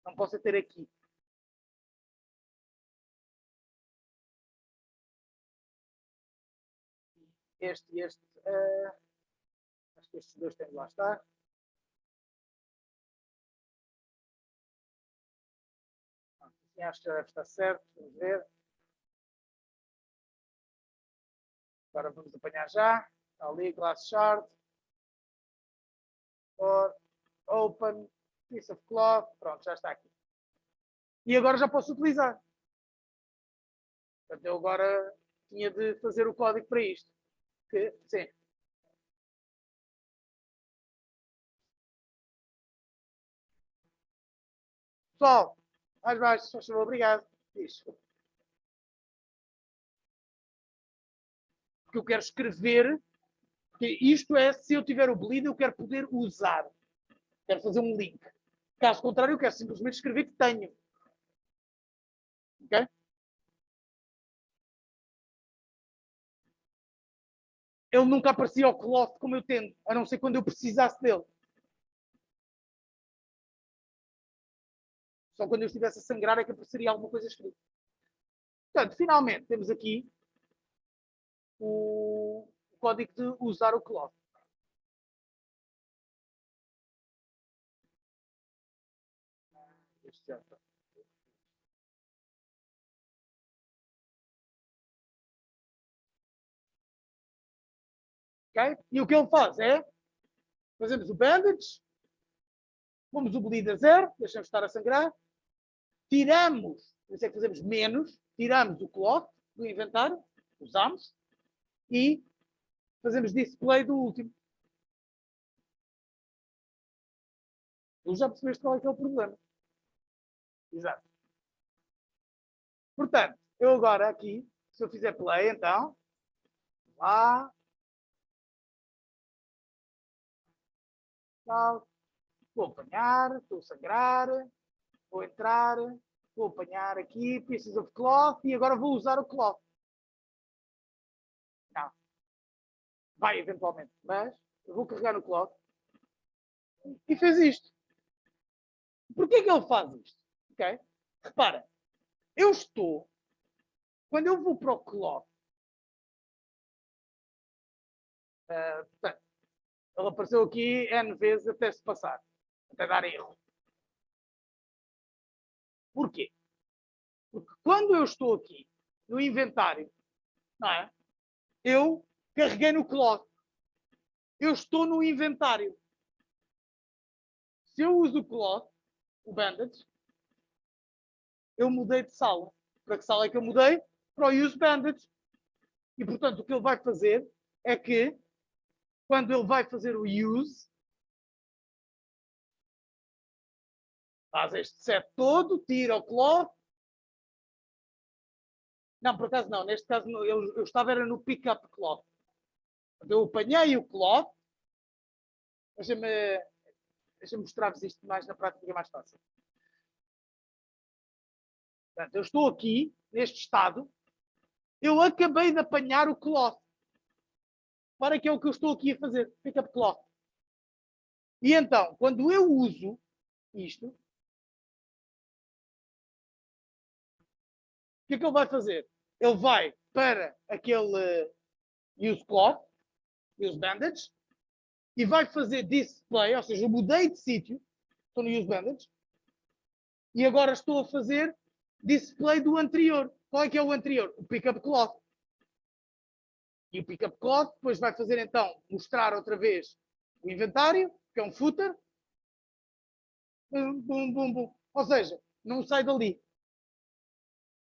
Speaker 1: Não posso ter aqui. Este e este. Acho que estes dois têm de lá estar. Assim, acho que já deve estar certo. Vamos ver. Agora vamos apanhar já. Está ali, glass shard. Or, open, piece of cloth. Pronto, já está aqui. E agora já posso utilizar. Portanto, eu agora tinha de fazer o código para isto. Que, sim. Pessoal, mais baixo, só chamou, obrigado. Isso. Porque eu quero escrever, porque isto é, se eu tiver o bleed, eu quero poder usar. Quero fazer um link. Caso contrário, eu quero simplesmente escrever que tenho. Ok? Ele nunca aparecia ao cloth como eu tendo, a não ser quando eu precisasse dele. Só quando eu estivesse a sangrar é que apareceria alguma coisa escrita. Portanto, finalmente, temos aqui o código de usar o cloth. Este já está. Okay? E o que ele faz é, fazemos o bandage, pomos o bleed a zero, deixamos estar a sangrar, tiramos, por isso é que fazemos menos, tiramos o cloth do inventário, usamos, e fazemos display do último. Tu já percebeste qual é que é o problema. Exato. Portanto, eu agora aqui, se eu fizer play, então, lá, tal, vou apanhar, estou a sangrar, vou entrar, vou apanhar aqui, pieces of cloth, e agora vou usar o cloth. Não. Vai eventualmente, mas eu vou carregar no cloth e fez isto. Porquê que ele faz isto? Okay? Repara, eu estou, quando eu vou para o cloth, portanto, ele apareceu aqui N vezes até se passar, até dar erro. Porquê? Porque quando eu estou aqui no inventário, não é? Eu carreguei no cloth. Eu estou no inventário. Se eu uso o cloth, o bandage, eu mudei de sala. Para que sala é que eu mudei? Para o use bandage. E, portanto, o que ele vai fazer é que, quando ele vai fazer o use, faz este set todo, tira o cloth. Não, por acaso não. Neste caso, eu estava era no pick-up cloth. Eu apanhei o cloth. Deixa-me mostrar-vos isto mais na prática, é mais fácil. Portanto, eu estou aqui, neste estado. Eu acabei de apanhar o cloth. Para que é o que eu estou aqui a fazer. Pick-up cloth. E então, quando eu uso isto, o que é que ele vai fazer? Ele vai para aquele use cloth, use bandage, e vai fazer display, ou seja, eu mudei de sítio, estou no Use Bandage, e agora estou a fazer display do anterior. Qual é que é o anterior? O Pickup Cloth. E o Pickup Cloth depois vai fazer então, mostrar outra vez o inventário, que é um footer. Bum, bum, bum, bum. Ou seja, não sai dali.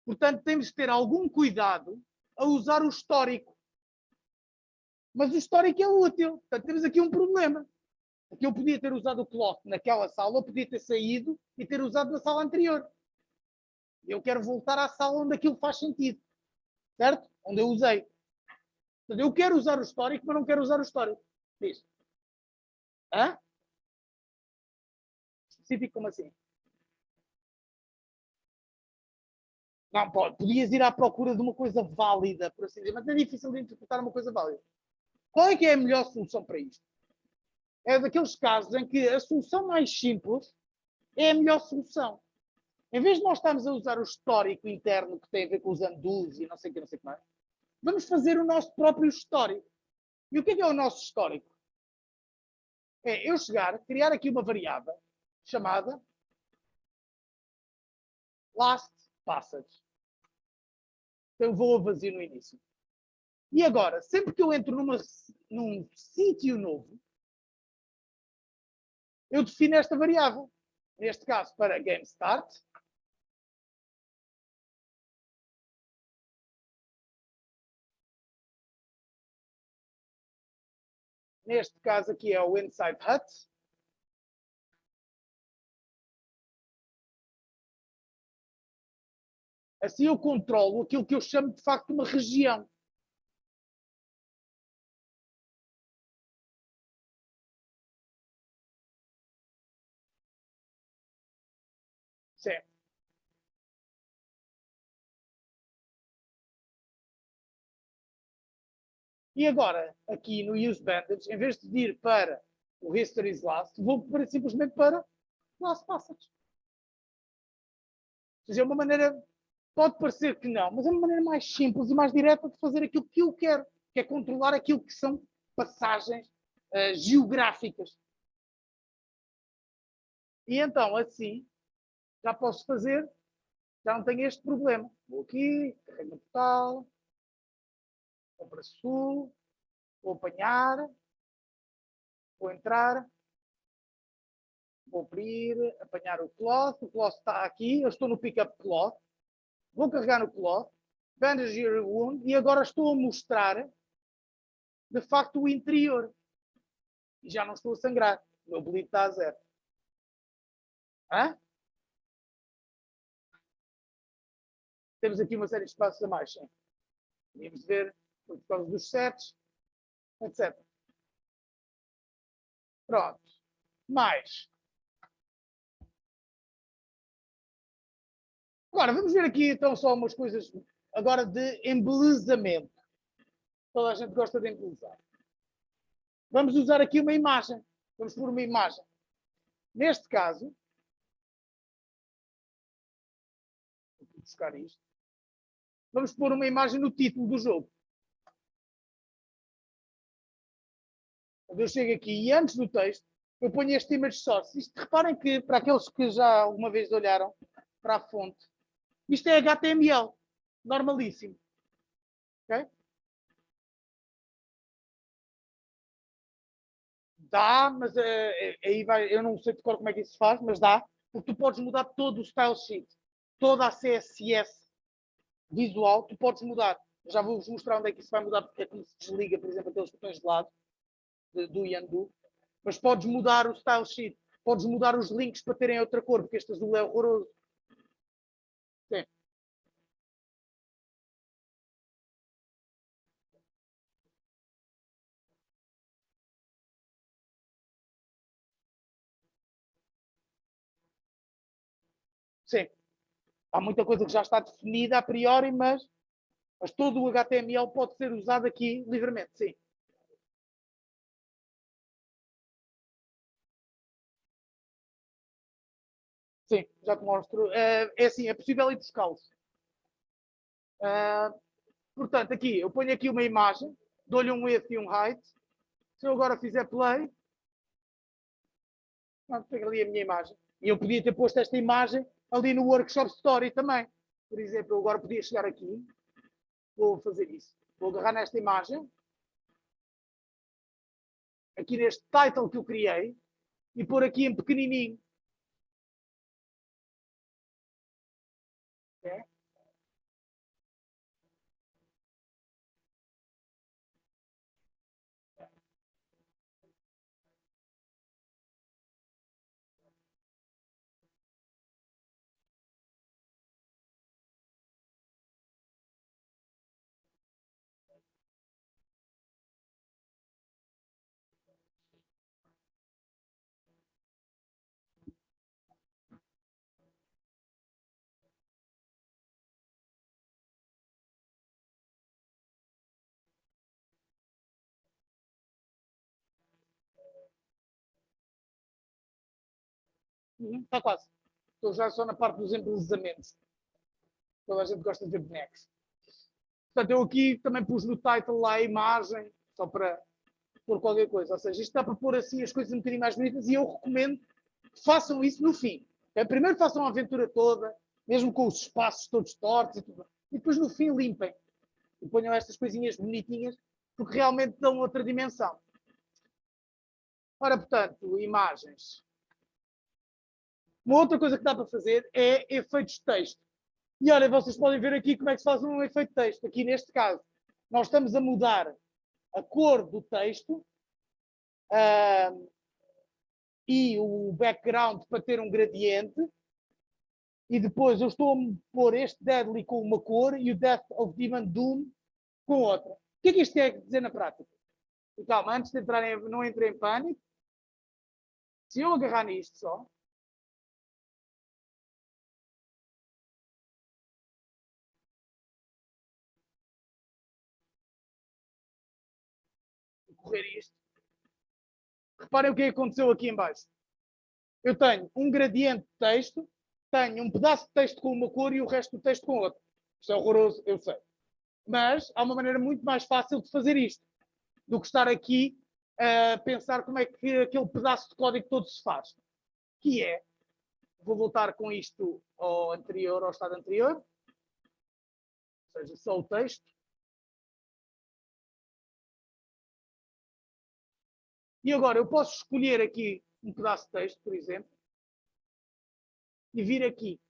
Speaker 1: Portanto, temos que ter algum cuidado a usar o histórico. Mas o histórico é útil. Portanto, temos aqui um problema. Porque eu podia ter usado o cloth naquela sala, ou podia ter saído e ter usado na sala anterior. Eu quero voltar à sala onde aquilo faz sentido. Certo? Onde eu usei. Portanto, eu quero usar o histórico, mas não quero usar o histórico. Diz. Hã? Específico como assim? Não, pode. Podias ir à procura de uma coisa válida, por assim dizer, mas é difícil de interpretar uma coisa válida. Qual é que é a melhor solução para isto? É daqueles casos em que a solução mais simples é a melhor solução. Em vez de nós estarmos a usar o histórico interno que tem a ver com os undos e não sei o que mais, vamos fazer o nosso próprio histórico. E o que é o nosso histórico? É eu chegar, criar aqui uma variável chamada last passage. Tem um valor vazio no início. E agora, sempre que eu entro num sítio novo, eu defino esta variável. Neste caso, para game start. Neste caso aqui é o inside hut. Assim eu controlo aquilo que eu chamo de facto uma região. Certo. E agora, aqui no Use Bandage, em vez de ir para o History's Last, vou simplesmente para Last Passage. Ou seja, é uma maneira, pode parecer que não, mas é uma maneira mais simples e mais direta de fazer aquilo que eu quero, que é controlar aquilo que são passagens geográficas. E então, assim, já posso fazer, já não tenho este problema. Vou aqui, carrego no total, vou para sul, vou apanhar, vou entrar, vou abrir, apanhar o cloth está aqui, eu estou no pickup cloth, vou carregar no cloth, bandage your wound, e agora estou a mostrar, de facto, o interior. E já não estou a sangrar, o meu bleed está a zero. Hã? Temos aqui uma série de espaços a mais, sim. Podíamos ver por causa dos sets, etc. Pronto. Mais. Agora, vamos ver aqui então só umas coisas agora de embelezamento. Toda a gente gosta de embelezar. Vamos usar aqui uma imagem. Vamos pôr uma imagem. Neste caso, vou buscar isto. Vamos pôr uma imagem no título do jogo. Quando eu chego aqui e antes do texto, eu ponho este image source. Isto, reparem que, para aqueles que já alguma vez olharam para a fonte, isto é HTML. Normalíssimo. Ok? Dá, mas aí vai, eu não sei de cor como é que isso se faz, mas dá, porque tu podes mudar todo o style sheet, toda a CSS visual, tu podes mudar. Eu já vou-vos mostrar onde é que isso vai mudar, porque é como se desliga, por exemplo, aqueles botões de lado, do e undo, mas podes mudar o style sheet, podes mudar os links para terem outra cor, porque este azul é horroroso. Sim. Sim. Há muita coisa que já está definida a priori, mas todo o HTML pode ser usado aqui livremente, sim. Sim, já te mostro. É assim, é possível ir buscá-los. Portanto, aqui, eu ponho aqui uma imagem, dou-lhe um width e um height. Se eu agora fizer play, tenho ali a minha imagem. E eu podia ter posto esta imagem ali no Workshop Story também. Por exemplo, eu agora podia chegar aqui. Vou fazer isso. Vou agarrar nesta imagem. Aqui neste title que eu criei. E pôr aqui em pequenininho. É? Está quase. Estou já só na parte dos embelezamentos. Toda a gente gosta de ver bonecos. Portanto, eu aqui também pus no title lá a imagem, só para pôr qualquer coisa. Ou seja, isto dá para pôr assim as coisas um bocadinho mais bonitas e eu recomendo que façam isso no fim. Primeiro façam a aventura toda, mesmo com os espaços todos tortos e tudo. E depois no fim limpem. E ponham estas coisinhas bonitinhas, porque realmente dão outra dimensão. Ora, portanto, imagens. Uma outra coisa que dá para fazer é efeitos de texto. E olha, vocês podem ver aqui como é que se faz um efeito de texto. Aqui neste caso, nós estamos a mudar a cor do texto e o background para ter um gradiente. E depois eu estou a pôr este Deadly com uma cor e o Death of Demon Doom com outra. O que é que isto quer dizer na prática? E calma, antes de entrar não entrei em pânico. Se eu agarrar nisto só, correr isto. Reparem o que aconteceu aqui em baixo. Eu tenho um gradiente de texto, tenho um pedaço de texto com uma cor e o resto do texto com outra. Isto é horroroso, eu sei. Mas há uma maneira muito mais fácil de fazer isto do que estar aqui a pensar como é que aquele pedaço de código todo se faz. Que é, vou voltar com isto ao anterior, ao estado anterior, ou seja, só o texto. E agora eu posso escolher aqui um pedaço de texto, por exemplo, e vir aqui.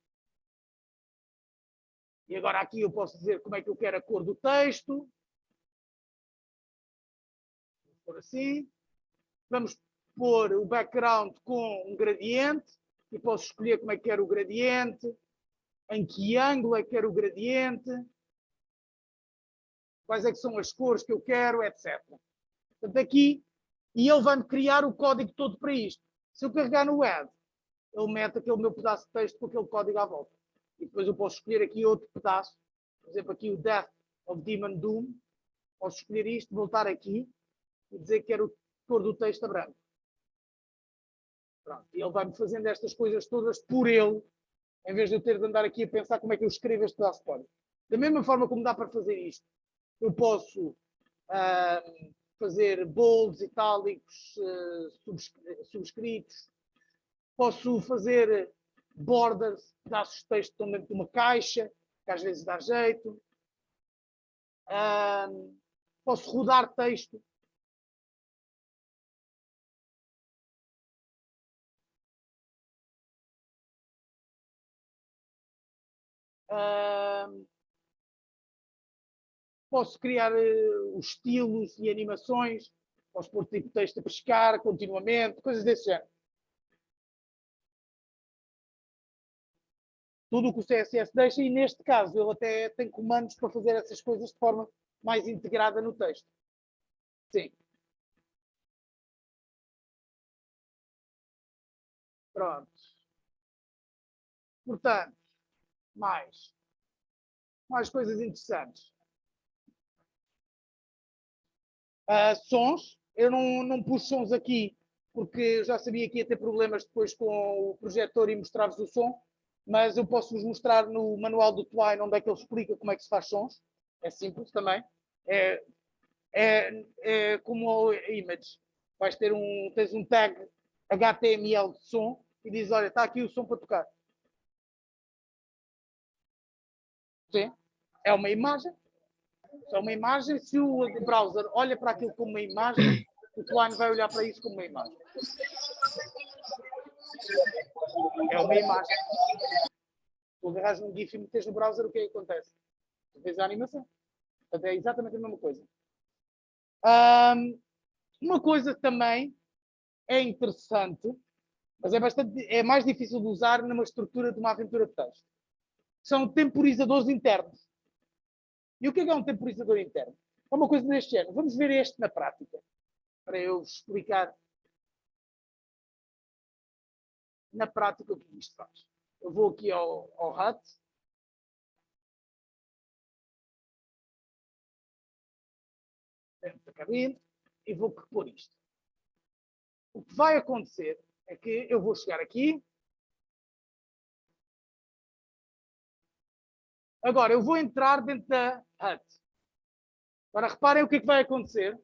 Speaker 1: E agora aqui eu posso dizer como é que eu quero a cor do texto. Vou pôr assim. Vamos pôr o background com um gradiente. E posso escolher como é que quero o gradiente, em que ângulo é que quero o gradiente, quais é que são as cores que eu quero, etc. Portanto, aqui, e ele vai-me criar o código todo para isto. Se eu carregar no Add, ele mete aquele meu pedaço de texto com aquele código à volta. E depois eu posso escolher aqui outro pedaço, por exemplo, aqui o Death of Demon Doom. Posso escolher isto, voltar aqui e dizer que quero a cor do texto a branco. Pronto. E ele vai-me fazendo estas coisas todas por ele, em vez de eu ter de andar aqui a pensar como é que eu escrevo este pedaço de código. Da mesma forma como dá para fazer isto, eu posso fazer bolds, itálicos, subscritos. Posso fazer borders, pedaços de texto que estão dentro de uma caixa, que às vezes dá jeito. Posso rodar texto. Posso criar os estilos e animações. Posso pôr tipo texto a pescar continuamente, coisas desse género. Tudo o que o CSS deixa, e neste caso ele até tem comandos para fazer essas coisas de forma mais integrada no texto. Sim. Pronto. Portanto, mais coisas interessantes. Sons. Eu não pus sons aqui porque eu já sabia que ia ter problemas depois com o projetor e mostrar-vos o som, mas eu posso-vos mostrar no manual do Twine onde é que ele explica como é que se faz sons. É simples também. é como o image. Tens um tag HTML de som e diz, olha, está aqui o som para tocar. Sim, é uma imagem. É uma imagem. Se o browser olha para aquilo como uma imagem, o client vai olhar para isso como uma imagem. É uma imagem. Tu agarras num GIF e metes no browser, o que é que acontece? Tu vês a animação. Portanto, é exatamente a mesma coisa. Uma coisa também é interessante, mas é mais difícil de usar numa estrutura de uma aventura de texto. São temporizadores internos. E o que é um temporizador interno? É uma coisa deste género. Vamos ver este na prática, para eu explicar na prática o que isto faz. Eu vou aqui ao HUT. Dentro da cabine. E vou pôr isto. O que vai acontecer é que eu vou chegar aqui. Agora, eu vou entrar dentro da HUT. Agora, reparem o que é que vai acontecer.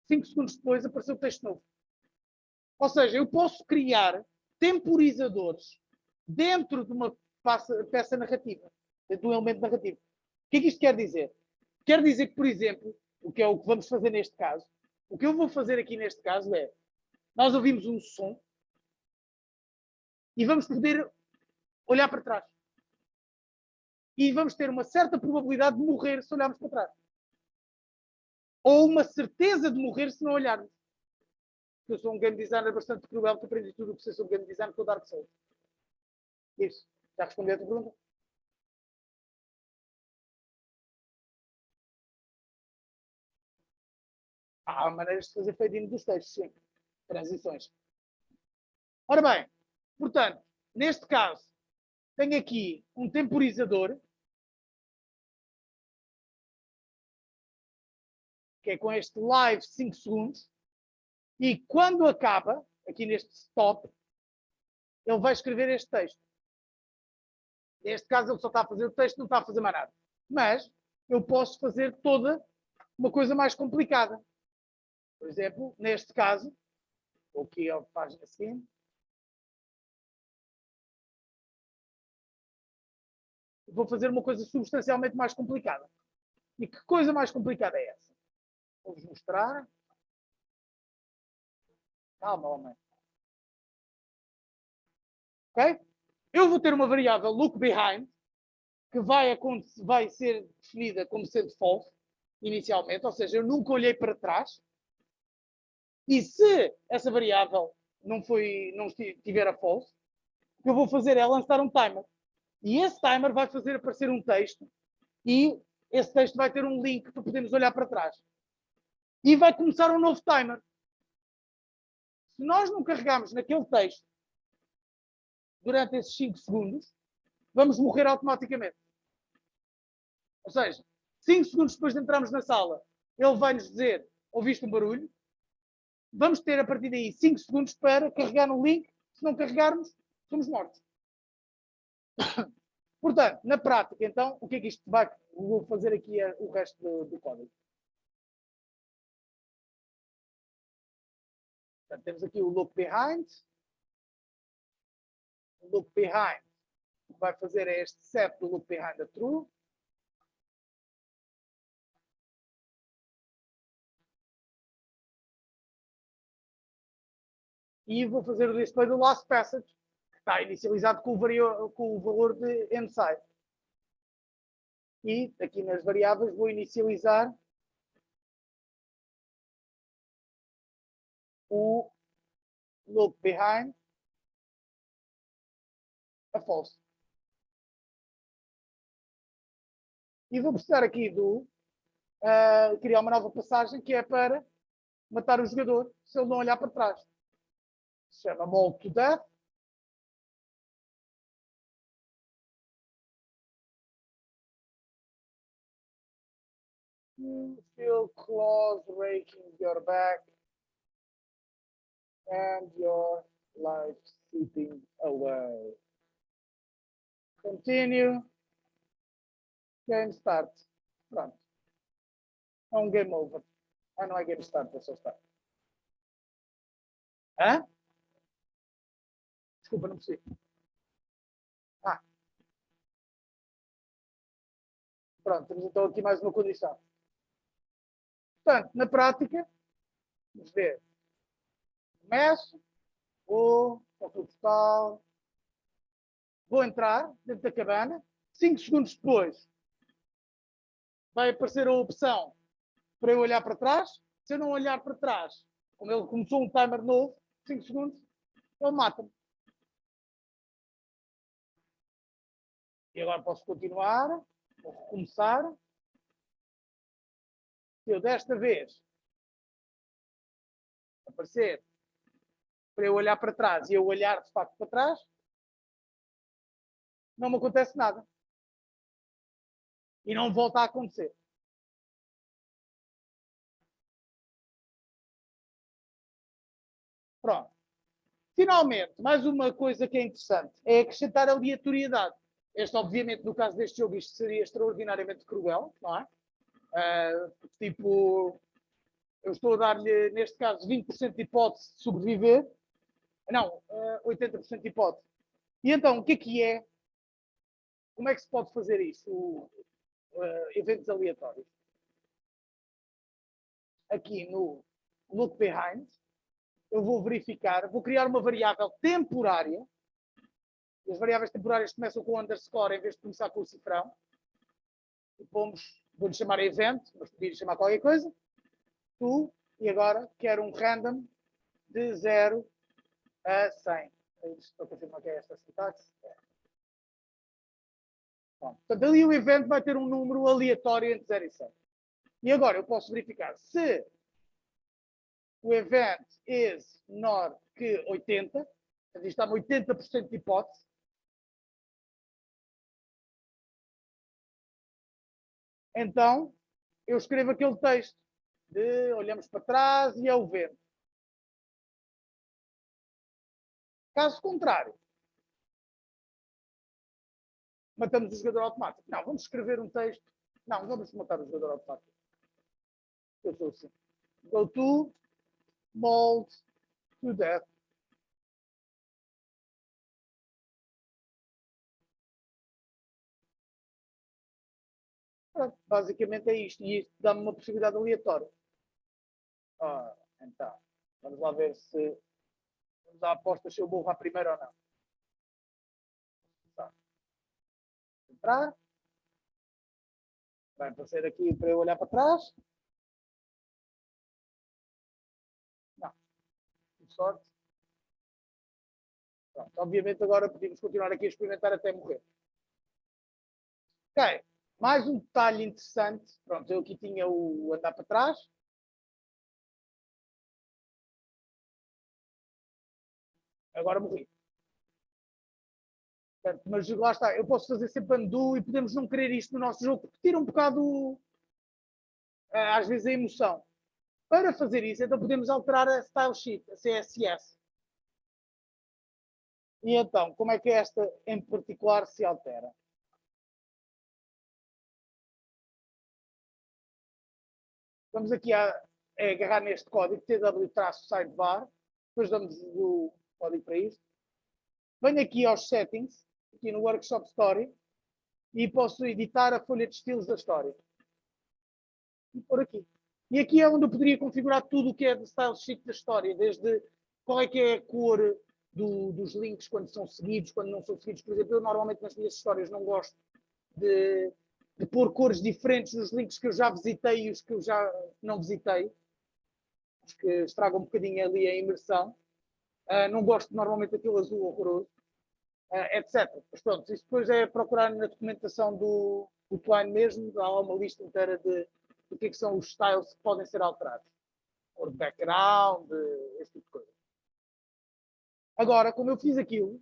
Speaker 1: 5 segundos depois apareceu o texto novo. Ou seja, eu posso criar temporizadores dentro de uma peça narrativa, dentro de um elemento narrativo. O que é que isto quer dizer? Quer dizer que, por exemplo, o que é o que vamos fazer neste caso, o que eu vou fazer aqui neste caso é, nós ouvimos um som e vamos poder olhar para trás. E vamos ter uma certa probabilidade de morrer se olharmos para trás. Ou uma certeza de morrer se não olharmos. Eu sou um game designer bastante cruel, que aprendi tudo o que sei sobre game design com o Dark Souls. Isso. Já respondi a tua pergunta? Há maneiras de fazer fade-in dos textos, sim. Transições. Ora bem, portanto, neste caso, tenho aqui um temporizador, que é com este live 5 segundos, e quando acaba, aqui neste stop, ele vai escrever este texto. Neste caso, ele só está a fazer o texto, não está a fazer mais nada. Mas eu posso fazer toda uma coisa mais complicada. Por exemplo, neste caso, vou aqui à página seguinte. Vou fazer uma coisa substancialmente mais complicada. E que coisa mais complicada é essa? Vou-vos mostrar. Calma, homem. Ok? Eu vou ter uma variável look behind que vai ser definida como sendo false inicialmente, ou seja, eu nunca olhei para trás. E se essa variável não tiver a false, o que eu vou fazer é lançar um timer. E esse timer vai fazer aparecer um texto e esse texto vai ter um link para podermos olhar para trás. E vai começar um novo timer. Se nós não carregarmos naquele texto durante esses 5 segundos, vamos morrer automaticamente. Ou seja, 5 segundos depois de entrarmos na sala, ele vai nos dizer, ouviste um barulho? Vamos ter a partir daí 5 segundos para carregar no link. Se não carregarmos, somos mortos. Portanto, na prática, então, o que é que isto vai... Vou fazer aqui o resto do código. Portanto, temos aqui o look behind. O look behind, o que vai fazer é este set do look behind a true. E vou fazer o display do last passage, que está inicializado com o valor de inside. E aqui nas variáveis vou inicializar o look behind a false. E vou precisar aqui criar uma nova passagem que é para matar o jogador se ele não olhar para trás. Se chama Mold to Death. You feel claws raking your back and your life slipping away. Continue.
Speaker 3: Game start. Pronto. É um game over. Ah, não é game start, é só start. Hã? Desculpa, não percebi. Ah. Pronto, temos então aqui mais uma condição. Portanto, na prática, vamos ver. Começo, vou ao total, vou entrar dentro da cabana. 5 segundos depois, vai aparecer a opção para eu olhar para trás. Se eu não olhar para trás, como ele começou um timer novo, 5 segundos, ele mata-me. E agora posso continuar, vou recomeçar. Se eu desta vez aparecer para eu olhar para trás e eu olhar de facto para trás, não me acontece nada. E não volta a acontecer. Pronto. Finalmente, mais uma coisa que é interessante é acrescentar aleatoriedade. Este, obviamente, no caso deste jogo, isto seria extraordinariamente cruel, não é? Tipo, eu estou a dar-lhe, neste caso, 20% de hipótese de sobreviver. Não, 80% de hipótese. E então, o que é? Como é que se pode fazer isso? Eventos aleatórios. Aqui no Look Behind, eu vou verificar, vou criar uma variável temporária. As variáveis temporárias começam com underscore em vez de começar com o cifrão. E vou-lhe chamar event, mas podia chamar qualquer coisa. Tu, e agora quero um random de 0 a 100. Estou a confirmar que é esta sintaxe. Portanto, ali o evento vai ter um número aleatório entre 0 e 100. E agora eu posso verificar se o event is menor que 80, portanto, isto dá-me 80% de hipótese. Então, eu escrevo aquele texto de olhamos para trás e é o vento. Caso contrário, matamos o jogador automático. Não, vamos escrever um texto. Não, vamos matar o jogador automático. Eu sou assim. Go to mold to death. Pronto, basicamente é isto. E isto dá-me uma possibilidade aleatória. Então, vamos lá ver se vamos à aposta se eu morro à primeira ou não. Tá. Entrar. Vai aparecer aqui para eu olhar para trás. Não. De sorte. Pronto. Obviamente agora podemos continuar aqui a experimentar até morrer. Ok. Mais um detalhe interessante. Pronto, eu aqui tinha o andar para trás. Agora morri. Portanto, mas lá está, eu posso fazer sempre undo e podemos não querer isto no nosso jogo, porque tira um bocado, às vezes, a emoção. Para fazer isso, então podemos alterar a style sheet, a CSS. E então, como é que esta em particular se altera? Vamos aqui a agarrar neste código, tw-sidebar, depois damos o código para isto. Venho aqui aos settings, aqui no Workshop Story, e posso editar a folha de estilos da história. E por aqui. E aqui é onde eu poderia configurar tudo o que é de style sheet da história, desde qual é que é a cor dos links quando são seguidos, quando não são seguidos. Por exemplo, eu normalmente nas minhas histórias não gosto de pôr cores diferentes nos links que eu já visitei e os que eu já não visitei, que estragam um bocadinho ali a imersão. Não gosto normalmente daquele azul horroroso, etc. Mas pronto, isso depois é procurar na documentação do Twine mesmo, há uma lista inteira de o que são os styles que podem ser alterados. Cor de background, esse tipo de coisa. Agora, como eu fiz aquilo,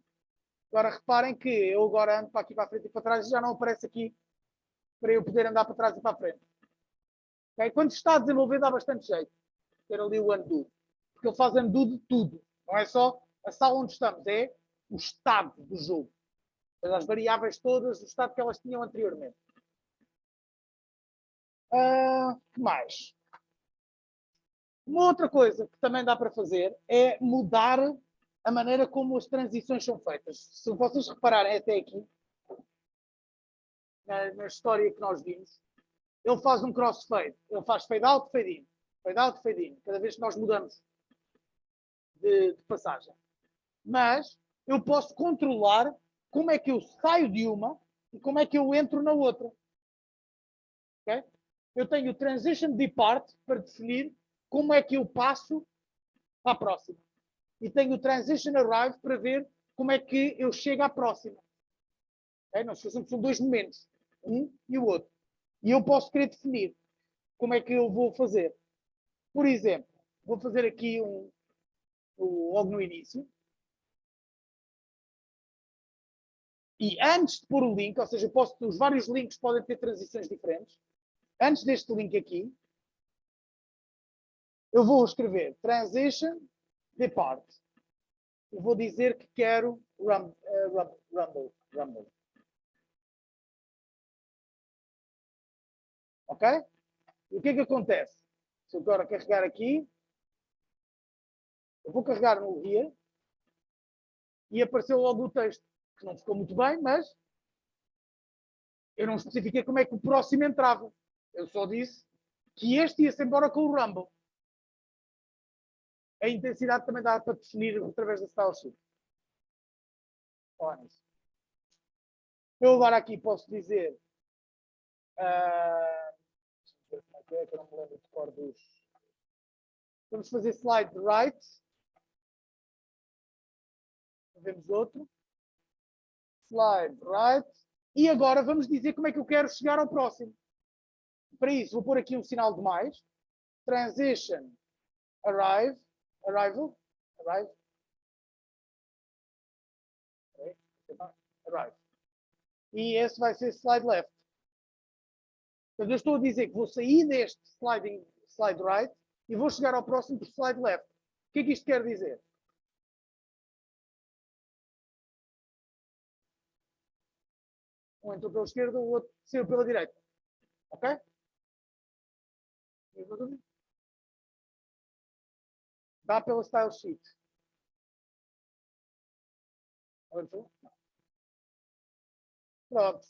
Speaker 3: agora reparem que eu agora ando para aqui para a frente e para trás e já não aparece aqui para eu poder andar para trás e para a frente. Okay? Quando se está a desenvolver dá bastante jeito ter ali o undo, porque ele faz undo de tudo. Não é só a sala onde estamos, é o estado do jogo. As variáveis todas, o estado que elas tinham anteriormente. Que mais? Uma outra coisa que também dá para fazer é mudar a maneira como as transições são feitas. Se vocês repararem até aqui, na história que nós vimos, ele faz um crossfade. Ele faz fade out, fade in. Fade out, fade in. Cada vez que nós mudamos de passagem. Mas eu posso controlar como é que eu saio de uma e como é que eu entro na outra. Okay? Eu tenho o transition depart para definir como é que eu passo à próxima. E tenho o transition arrive para ver como é que eu chego à próxima. Okay? Nós fazemos são dois momentos, um e o outro. E eu posso querer definir como é que eu vou fazer. Por exemplo, vou fazer aqui logo no início. E antes de pôr o link, ou seja, os vários links podem ter transições diferentes. Antes deste link aqui, eu vou escrever transition depart. Eu vou dizer que quero rumble. Ok? E o que é que acontece? Se eu agora carregar aqui, eu vou carregar no here e apareceu logo o texto, que não ficou muito bem, mas eu não especifiquei como é que o próximo entrava. Eu só disse que este ia-se embora com o rumble. A intensidade também dá para definir através da style sheet. Eu agora aqui posso dizer que eu não me lembro de cor dos. Vamos fazer slide right. Vemos outro. Slide right. E agora vamos dizer como é que eu quero chegar ao próximo. Para isso, vou pôr aqui um sinal de mais. Transition arrive. Arrival. Arrive. Okay. Arrive. E esse vai ser slide left. Portanto, eu estou a dizer que vou sair deste slide right e vou chegar ao próximo por slide left. O que é que isto quer dizer? Um entrou pela esquerda, o outro saiu pela direita. Ok? Dá pela style sheet. Pronto.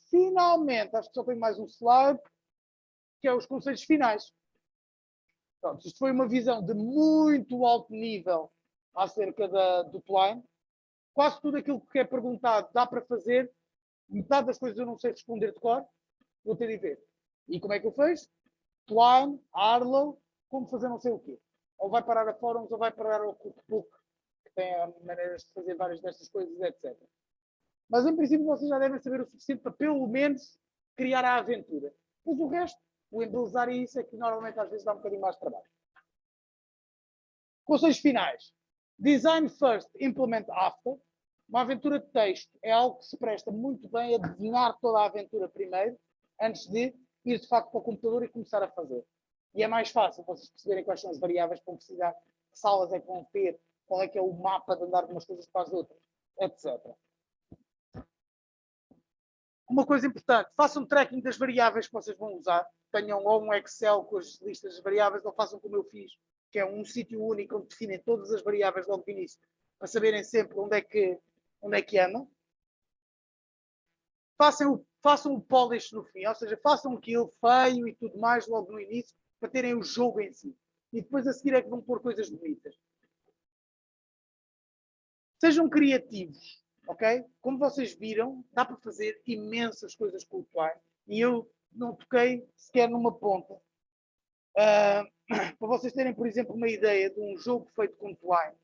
Speaker 3: Finalmente, acho que só tem mais um slide, que é os conceitos finais. Pronto, isto foi uma visão de muito alto nível acerca do Twine. Quase tudo aquilo que é perguntado dá para fazer. Metade das coisas eu não sei responder de cor. Vou ter de ver. E como é que eu fiz? Twine, Arlo, como fazer não sei o quê. Ou vai parar a fóruns ou vai parar ao cookbook, que tem maneiras de fazer várias destas coisas, etc. Mas em princípio vocês já devem saber o suficiente para pelo menos criar a aventura. Mas o resto, o embelezar isso é que normalmente às vezes dá um bocadinho mais de trabalho. Conselhos finais. Design first, implement after. Uma aventura de texto é algo que se presta muito bem a desenhar toda a aventura primeiro, antes de ir de facto para o computador e começar a fazer. E é mais fácil vocês perceberem quais são as variáveis que vão precisar, que salas é que vão ter, qual é que é o mapa de andar de umas coisas para as outras, etc. Uma coisa importante, façam tracking das variáveis que vocês vão usar. Tenham ou um Excel com as listas de variáveis, ou façam como eu fiz, que é um sítio único onde definem todas as variáveis logo no início, para saberem sempre onde é que andam. Façam o polish no fim, ou seja, façam aquilo feio e tudo mais logo no início, para terem o jogo em si. E depois a seguir é que vão pôr coisas bonitas. Sejam criativos. Ok? Como vocês viram, dá para fazer imensas coisas com o Twine e eu não toquei sequer numa ponta. Para vocês terem, por exemplo, uma ideia de um jogo feito com Twine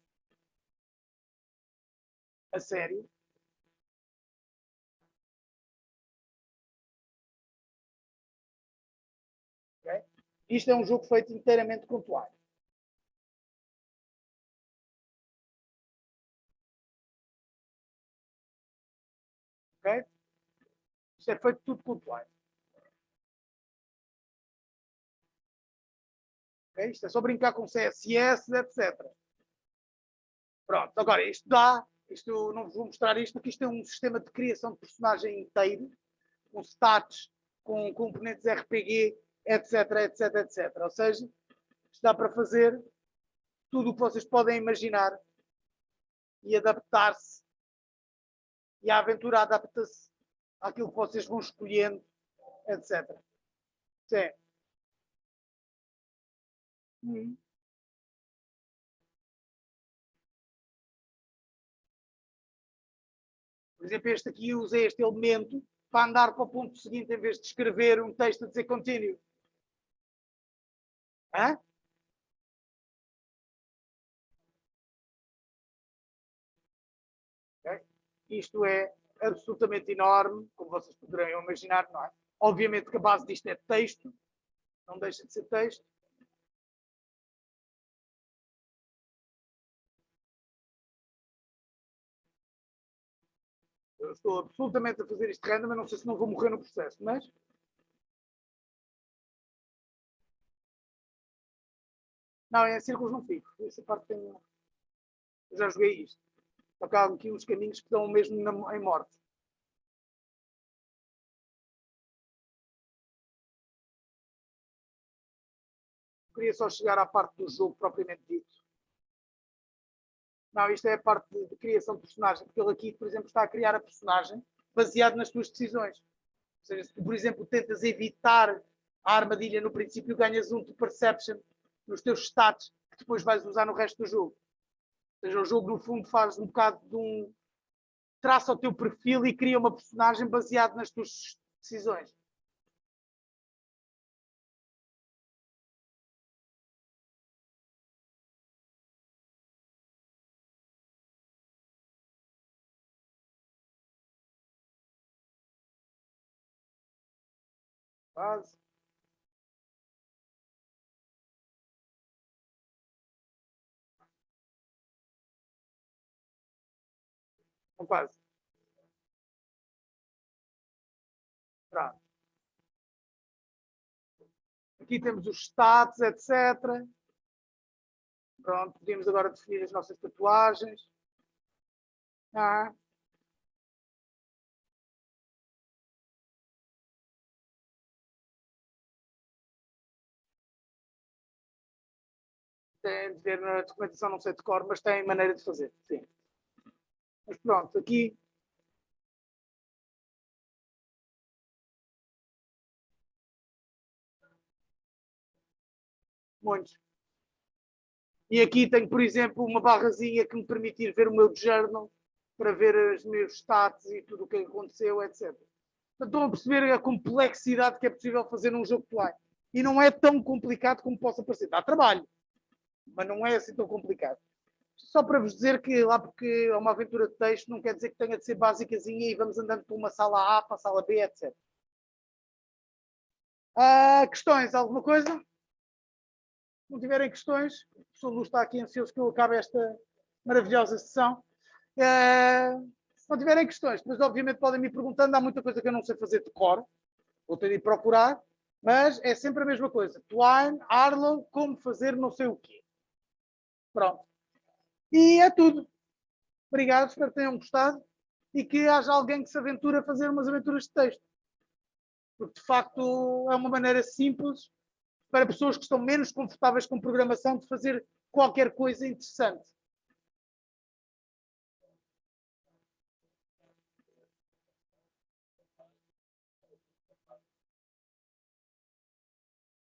Speaker 3: a sério. Okay? Isto é um jogo feito inteiramente com Twine. Okay? Isto é feito tudo com Twine. Okay? Isto é só brincar com CSS, etc. Pronto, agora isto eu não vos vou mostrar isto porque isto é um sistema de criação de personagem inteiro, com stats, com componentes RPG, etc, etc, etc. Ou seja, dá para fazer tudo o que vocês podem imaginar e adaptar-se. E a aventura adapta-se àquilo que vocês vão escolhendo, etc. Sim. Por exemplo, este aqui, eu usei este elemento para andar para o ponto seguinte em vez de escrever um texto a dizer continue. Hã? Okay. Isto é absolutamente enorme, como vocês poderão imaginar, não é? Obviamente que a base disto é texto, não deixa de ser texto. Eu estou absolutamente a fazer isto random, mas não sei se não vou morrer no processo, mas... Não, em círculos não fico. Essa parte tem... Eu já joguei isto. Acabam aqui uns caminhos que estão mesmo em morte. Queria só chegar à parte do jogo propriamente dito. Não, isto é a parte de criação de personagem, porque ele aqui, por exemplo, está a criar a personagem baseado nas tuas decisões. Ou seja, se tu, por exemplo, tentas evitar a armadilha no princípio, ganhas um de perception nos teus stats que depois vais usar no resto do jogo. Ou seja, o jogo, no fundo, faz um bocado de um... traça o teu perfil e cria uma personagem baseado nas tuas decisões. Quase. Não quase. Pronto. Aqui temos os stats, etc. Pronto, podemos agora definir as nossas tatuagens. Tem de ver na documentação, não sei de cor, mas tem maneira de fazer, sim. Mas pronto, aqui... Muitos. E aqui tenho, por exemplo, uma barrazinha que me permitir ver o meu journal para ver os meus stats e tudo o que aconteceu, etc. Portanto, estão a perceber a complexidade que é possível fazer num jogo de online. E não é tão complicado como possa parecer. Dá trabalho, mas não é assim tão complicado. Só para vos dizer que lá porque é uma aventura de texto, não quer dizer que tenha de ser basicazinha e vamos andando por uma sala A para a sala B, etc. Questões? Alguma coisa? Se não tiverem questões, o professor Lu está aqui ansioso que eu acabe esta maravilhosa sessão. Se não tiverem questões, depois obviamente podem me ir perguntando, há muita coisa que eu não sei fazer de cor, vou ter de ir procurar, mas é sempre a mesma coisa. Twine, Arlo, como fazer não sei o quê. Pronto. E é tudo. Obrigado, espero que tenham gostado e que haja alguém que se aventure a fazer umas aventuras de texto. Porque, de facto, é uma maneira simples para pessoas que estão menos confortáveis com programação de fazer qualquer coisa interessante.